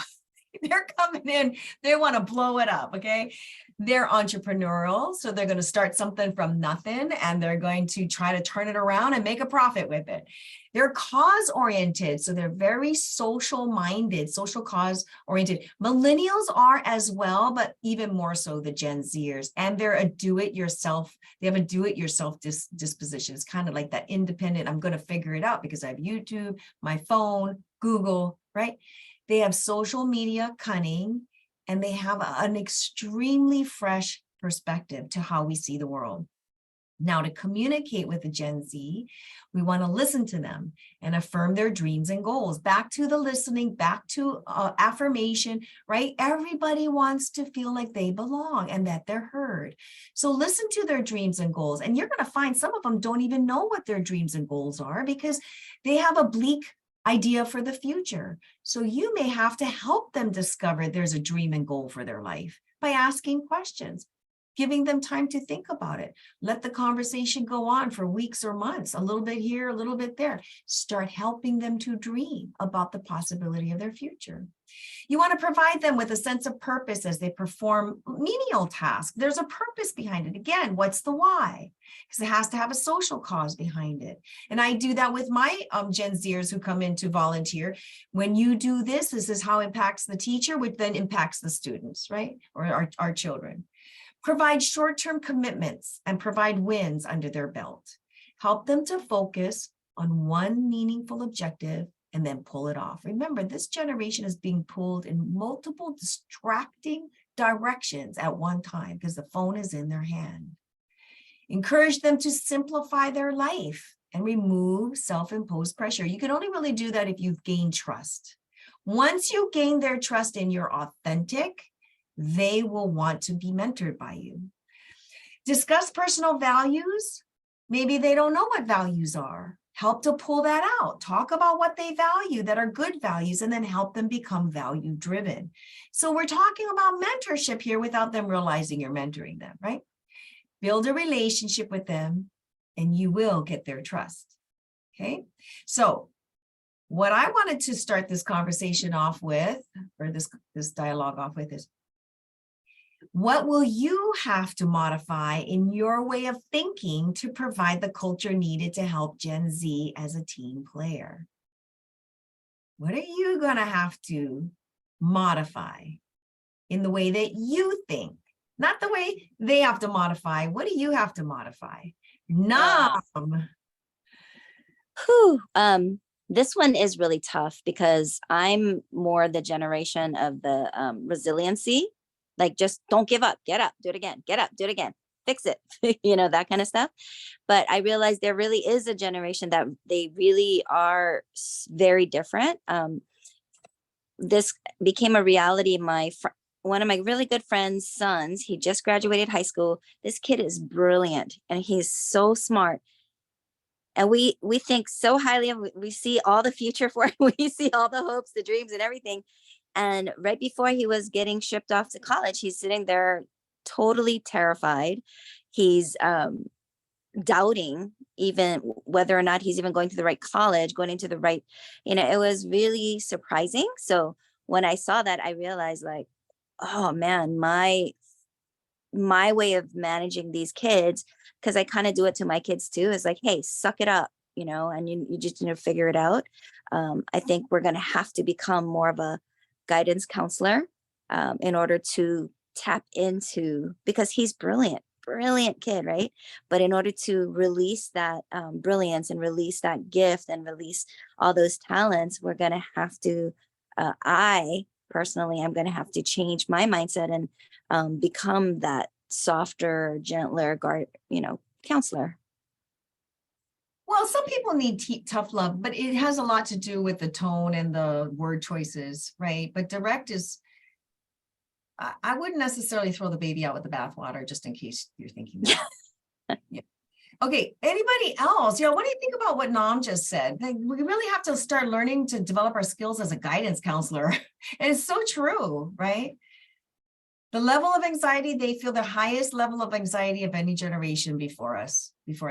They're coming in, they want to blow it up, okay? They're entrepreneurial, so they're going to start something from nothing and they're going to try to turn it around and make a profit with it. They're cause-oriented, so they're very social-minded, social cause-oriented. Millennials are as well, but even more so the Gen Zers, and they're a do-it-yourself. They have a do-it-yourself disposition. It's kind of like that independent, I'm going to figure it out because I have YouTube, my phone, Google, right? They have social media cunning, and they have an extremely fresh perspective to how we see the world. Now, to communicate with the Gen Z, we want to listen to them and affirm their dreams and goals. Back to the listening, back to affirmation, right? Everybody wants to feel like they belong and that they're heard. So listen to their dreams and goals. And you're going to find some of them don't even know what their dreams and goals are because they have a bleak idea for the future. So you may have to help them discover there's a dream and goal for their life by asking questions, giving them time to think about it. Let the conversation go on for weeks or months, a little bit here, a little bit there. Start helping them to dream about the possibility of their future. You want to provide them with a sense of purpose as they perform menial tasks. There's a purpose behind it. Again, what's the why? Because it has to have a social cause behind it. And I do that with my Gen Zers who come in to volunteer. When you do this, this is how it impacts the teacher, which then impacts the students, right? Or our children. Provide short-term commitments and provide wins under their belt. Help them to focus on one meaningful objective and then pull it off. Remember, this generation is being pulled in multiple distracting directions at one time because the phone is in their hand. Encourage them to simplify their life and remove self-imposed pressure. You can only really do that if you've gained trust. Once you gain their trust and you're authentic, they will want to be mentored by you. Discuss personal values. Maybe they don't know what values are. Help to pull that out. Talk about what they value that are good values and then help them become value driven. So we're talking about mentorship here without them realizing you're mentoring them, right? Build a relationship with them and you will get their trust. Okay. So what I wanted to start this conversation off with, or this dialogue off with, is what will you have to modify in your way of thinking to provide the culture needed to help Gen Z as a team player? What are you going to have to modify in the way that you think? Not the way they have to modify. What do you have to modify? Nom. Whew. This one is really tough because I'm more the generation of the resiliency. Like, just don't give up, get up, do it again, get up, do it again, fix it, that kind of stuff. But I realized there really is a generation that they really are very different. This became a reality. One of my really good friend's sons, he just graduated high school. This kid is brilliant and he's so smart. And we think so highly of him. We see all the future for him. We see all the hopes, the dreams and everything. And right before he was getting shipped off to college, he's sitting there totally terrified. He's doubting even whether or not he's even going to the right college, going into the right, it was really surprising. So when I saw that, I realized, like, oh man, my way of managing these kids, because I kind of do it to my kids too, is like, hey, suck it up, and you just figure it out. I think we're going to have to become more of a guidance counselor in order to tap into, because he's brilliant kid, right? But in order to release that brilliance and release that gift and release all those talents, we're going to have to, I personally, I'm going to have to change my mindset and become that softer, gentler counselor. Well, some people need tough love, but it has a lot to do with the tone and the word choices, right? But direct is, I wouldn't necessarily throw the baby out with the bathwater, just in case you're thinking that. Yeah. Okay, anybody else? What do you think about what Nam just said? Like, we really have to start learning to develop our skills as a guidance counselor. And it's so true, right? The level of anxiety, they feel the highest level of anxiety of any generation before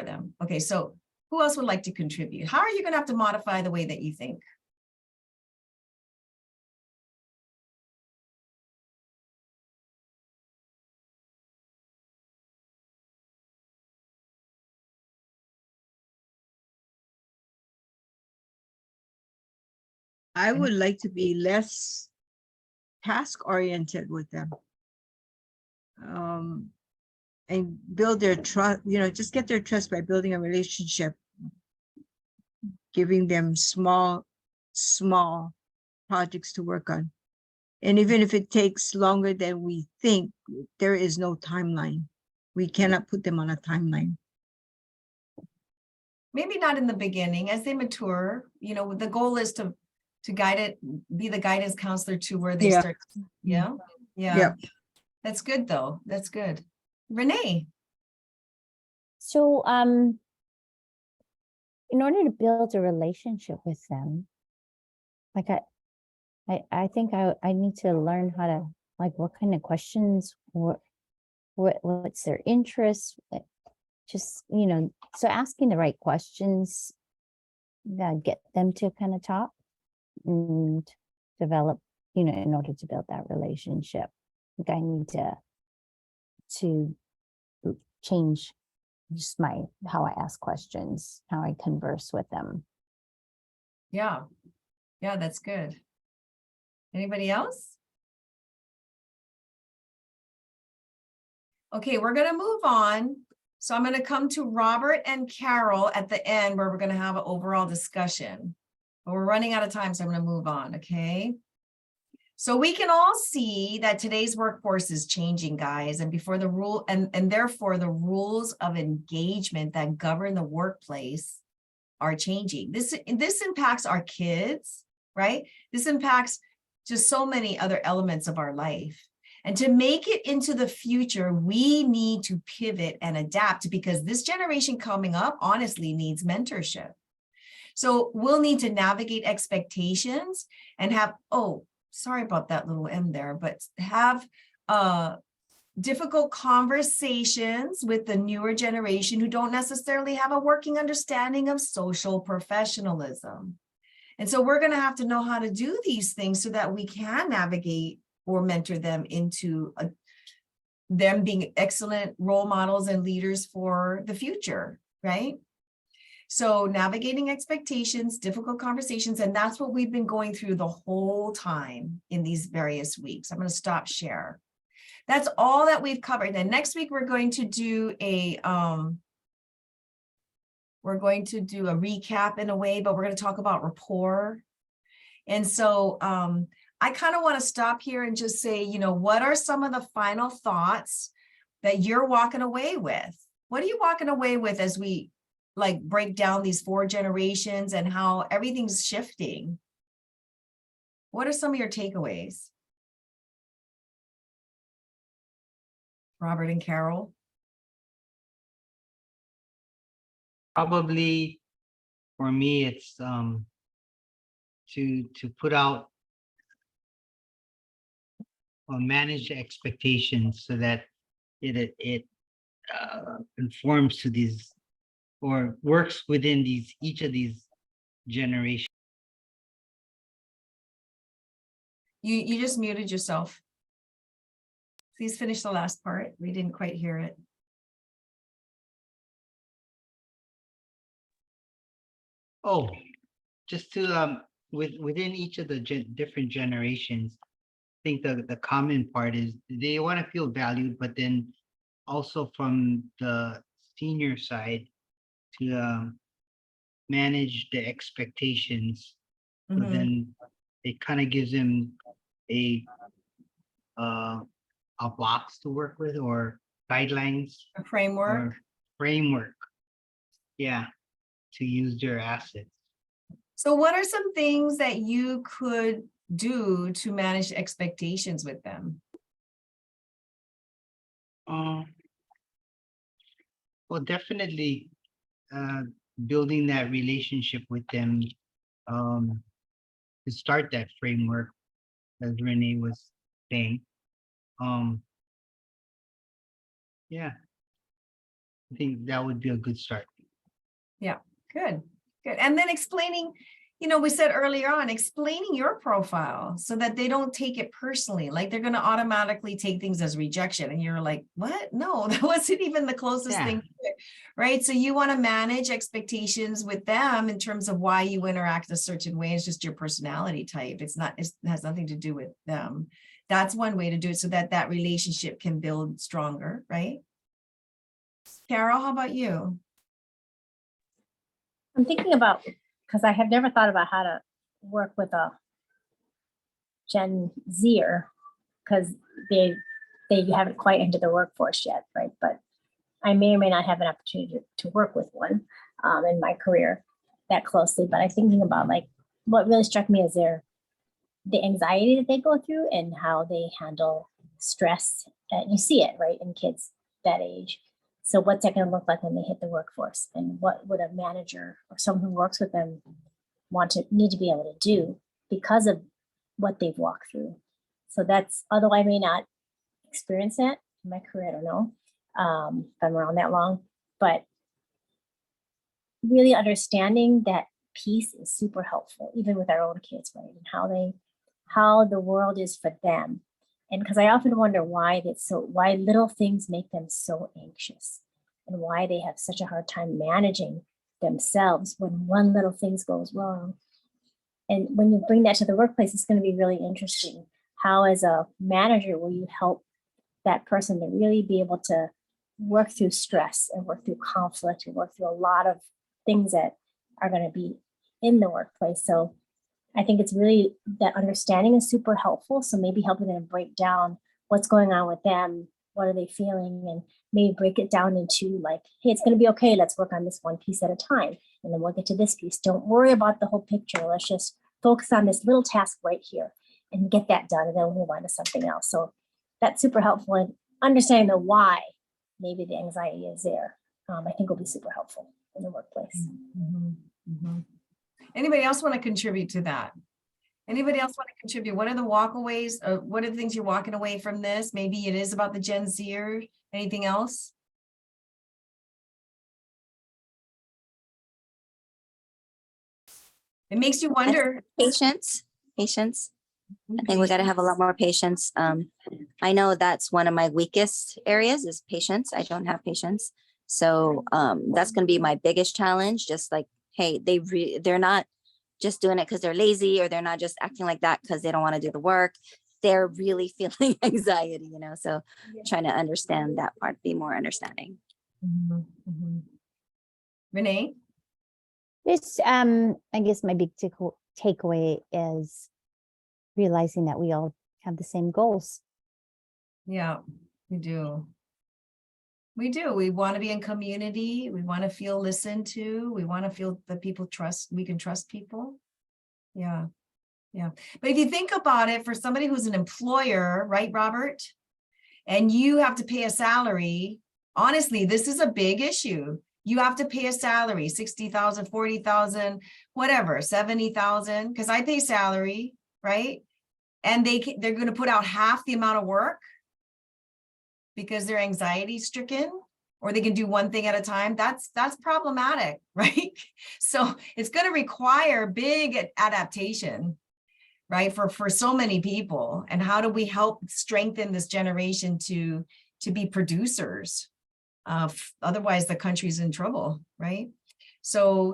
them. Okay, so who else would like to contribute? How are you going to have to modify the way that you think? I would like to be less task oriented with them. And build their trust, just get their trust by building a relationship, giving them small projects to work on. And even if it takes longer than we think, there is no timeline. We cannot put them on a timeline. Maybe not in the beginning. As they mature, the goal is to guide it, be the guidance counselor to where they start. Yeah. That's good though. That's good. Renee. So, in order to build a relationship with them, like I think I need to learn how to, like, what kind of questions, what's their interest, just, so asking the right questions that get them to kind of talk and develop, in order to build that relationship. I think I need to change just how I ask questions, how I converse with them. Yeah. Yeah, that's good. Anybody else? Okay, we're gonna move on. So I'm gonna come to Robert and Carol at the end where we're gonna have an overall discussion. But we're running out of time, so I'm gonna move on, okay? So we can all see that today's workforce is changing, guys, and before the rule and therefore the rules of engagement that govern the workplace are changing. This impacts our kids, right? This impacts just so many other elements of our life. And to make it into the future, we need to pivot and adapt because this generation coming up honestly needs mentorship. So we'll need to navigate expectations and have, oh, sorry about that little M there, but have difficult conversations with the newer generation who don't necessarily have a working understanding of social professionalism. And so we're going to have to know how to do these things so that we can navigate or mentor them into them being excellent role models and leaders for the future, right? So navigating expectations, difficult conversations, and that's what we've been going through the whole time in these various weeks. I'm going to stop share. That's all that we've covered. And next week, we're going to do a recap in a way, but we're going to talk about rapport. And so I kind of want to stop here and just say, what are some of the final thoughts that you're walking away with? What are you walking away with as we break down these 4 generations and how everything's shifting? What are some of your takeaways? Robert and Carol? Probably for me, it's to put out or manage the expectations so that it conforms to these or works within each of these generations. You just muted yourself. Please finish the last part. We didn't quite hear it. Oh, just to within each of the different generations, I think the common part is they want to feel valued, but then also from the senior side to manage the expectations. So Mhm. then it kind of gives them a box to work with or guidelines A framework. or framework. Yeah, to use their assets. So what are some things that you could do to manage expectations with them? Well, definitely building that relationship with them to start that framework, as Renee was saying. Yeah, I think that would be a good start. Yeah, good. And then explaining, we said earlier on, explaining your profile so that they don't take it personally. Like they're going to automatically take things as rejection. And you're like, what? No, that wasn't even the closest thing to it, right? So you want to manage expectations with them in terms of why you interact a certain way. It's just your personality type. It has nothing to do with them. That's one way to do it so that that relationship can build stronger, right? Carol, how about you? I'm thinking about, because I have never thought about how to work with a Gen Zer, because they haven't quite entered the workforce yet, right? But I may or may not have an opportunity to work with one in my career that closely. But I'm thinking about what really struck me is the anxiety that they go through and how they handle stress. And you see it, right, in kids that age. So what's that going to look like when they hit the workforce? And what would a manager or someone who works with them need to be able to do because of what they've walked through? So that's, although I may not experience that in my career, I don't know if I'm around that long, but really understanding that piece is super helpful, even with our own kids, right? And how they how the world is for them. And because I often wonder why why little things make them so anxious and why they have such a hard time managing themselves when one little thing goes wrong. And when you bring that to the workplace, it's going to be really interesting. How, as a manager, will you help that person to really be able to work through stress and work through conflict and work through a lot of things that are going to be in the workplace? So I think it's really that understanding is super helpful. So maybe helping them break down what's going on with them, what are they feeling, and maybe break it down into like, hey, it's going to be okay. Let's work on this one piece at a time. And then we'll get to this piece. Don't worry about the whole picture. Let's just focus on this little task right here and get that done. And then we'll move on to something else. So that's super helpful. And understanding the why maybe the anxiety is there, I think will be super helpful in the workplace. Mhm, mhm. Anybody else want to contribute to that? Anybody else want to contribute? What are the walkaways? What are the things you're walking away from this? Maybe it is about the Gen Zer. Anything else? It makes you wonder. Patience. I think we got to have a lot more patience. I know that's one of my weakest areas is patience. I don't have patience. So that's going to be my biggest challenge. Just like, hey, they're not just doing it because they're lazy, or they're not just acting like that because they don't want to do the work. They're really feeling anxiety, so trying to understand that part, be more understanding. Mhm, mhm. Renee? This, I guess my big takeaway is realizing that we all have the same goals. Yeah, we do. We do. We want to be in community. We want to feel listened to. We want to feel that people trust, we can trust people. Yeah. Yeah. But if you think about it, for somebody who's an employer, right, Robert? And you have to pay a salary. Honestly, this is a big issue. You have to pay a salary, 60,000, 40,000, whatever, 70,000, because I pay salary, right? And they're going to put out half the amount of work because they're anxiety stricken, or they can do one thing at a time. That's problematic, right? So it's going to require big adaptation, right? For so many people. And how do we help strengthen this generation to be producers? Otherwise the country's in trouble, right? So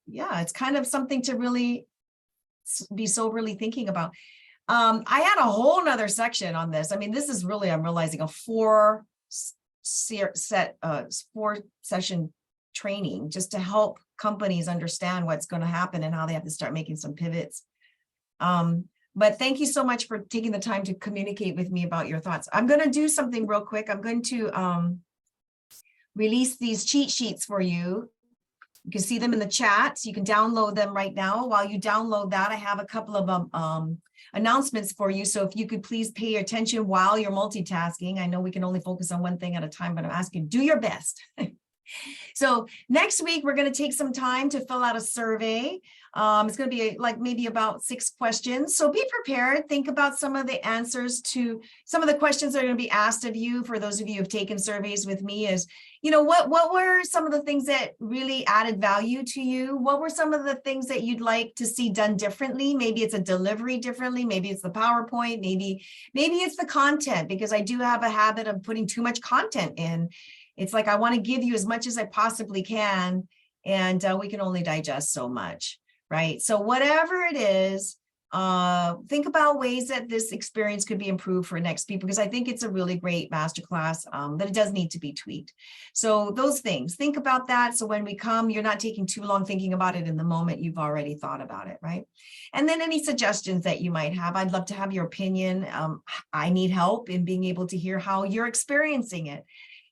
yeah, it's kind of something to really be soberly thinking about. I had a whole nother section on this. I mean, this is really, I'm realizing, a 4-session training just to help companies understand what's going to happen and how they have to start making some pivots. But thank you so much for taking the time to communicate with me about your thoughts. I'm going to do something real quick. I'm going to release these cheat sheets for you. You can see them in the chat. So you can download them right now. While you download that, I have a couple of announcements for you. So if you could please pay attention while you're multitasking. I know we can only focus on one thing at a time, but I'm asking, do your best. So next week, we're going to take some time to fill out a survey. It's going to be like maybe about 6 questions. So be prepared. Think about some of the answers to some of the questions that are going to be asked of you. For those of you who have taken surveys with me, is, what were some of the things that really added value to you? What were some of the things that you'd like to see done differently? Maybe it's a delivery differently. Maybe it's the PowerPoint. Maybe it's the content, because I do have a habit of putting too much content in. It's like I want to give you as much as I possibly can, and we can only digest so much, right? So whatever it is, think about ways that this experience could be improved for next people, because I think it's a really great masterclass, but it does need to be tweaked. So those things, think about that. So when we come, you're not taking too long thinking about it in the moment. You've already thought about it, right? And then any suggestions that you might have, I'd love to have your opinion. I need help in being able to hear how you're experiencing it,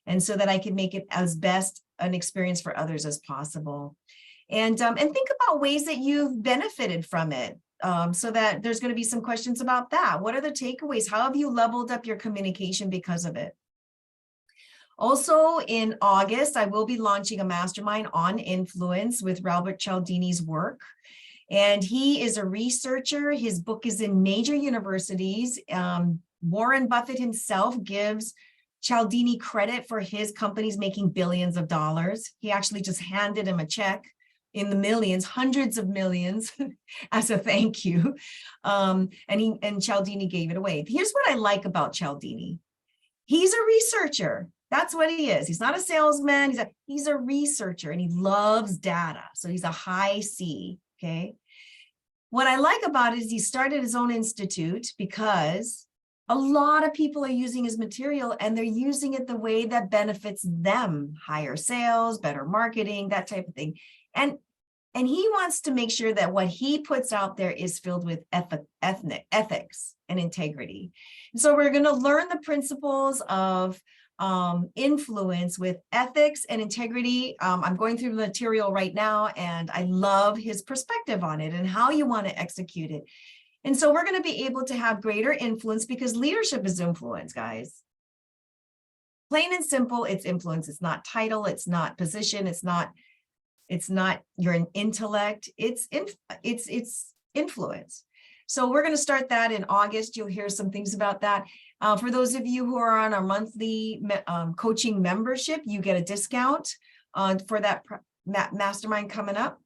and so that I can make it as best an experience for others as possible. And think about ways that you've benefited from it, so that there's going to be some questions about that. What are the takeaways? How have you leveled up your communication because of it? Also in August, I will be launching a mastermind on influence with Robert Cialdini's work. And he is a researcher. His book is in major universities. Warren Buffett himself gives Cialdini credit for his companies making billions of dollars. He actually just handed him a check in the millions, hundreds of millions as a thank you. And Cialdini gave it away. Here's what I like about Cialdini. He's a researcher. That's what he is. He's not a salesman. He's a researcher, and he loves data. So he's a high C, okay? What I like about it is he started his own institute because a lot of people are using his material and they're using it the way that benefits them, higher sales, better marketing, that type of thing. And he wants to make sure that what he puts out there is filled with ethics and integrity. And so we're going to learn the principles of influence with ethics and integrity. I'm going through the material right now, and I love his perspective on it and how you want to execute it. And so we're going to be able to have greater influence, because leadership is influence, guys. Plain and simple, it's influence. It's not title. It's not position. It's not your intellect. It's influence. So we're going to start that in August. You'll hear some things about that. For those of you who are on our monthly coaching membership, you get a discount for that mastermind coming up.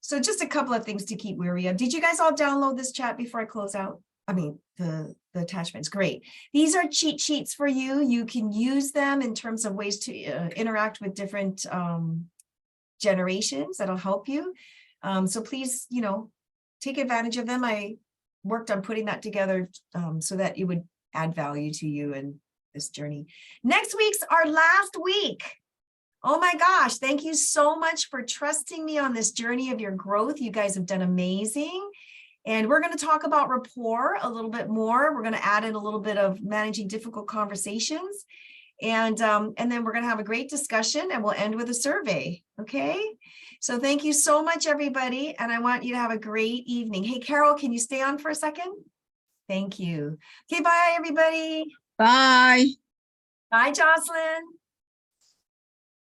So just a couple of things to keep wary of. Did you guys all download this chat before I close out? I mean, the attachments, great. These are cheat sheets for you. You can use them in terms of ways to interact with different generations. That'll help you. So please, take advantage of them. I worked on putting that together so that it would add value to you in this journey. Next week's our last week. Oh my gosh, thank you so much for trusting me on this journey of your growth. You guys have done amazing. And we're going to talk about rapport a little bit more. We're going to add in a little bit of managing difficult conversations. And then we're going to have a great discussion, and we'll end with a survey. Okay. So thank you so much, everybody. And I want you to have a great evening. Hey, Carol, can you stay on for a second? Thank you. Okay. Bye, everybody. Bye. Bye, Jocelyn.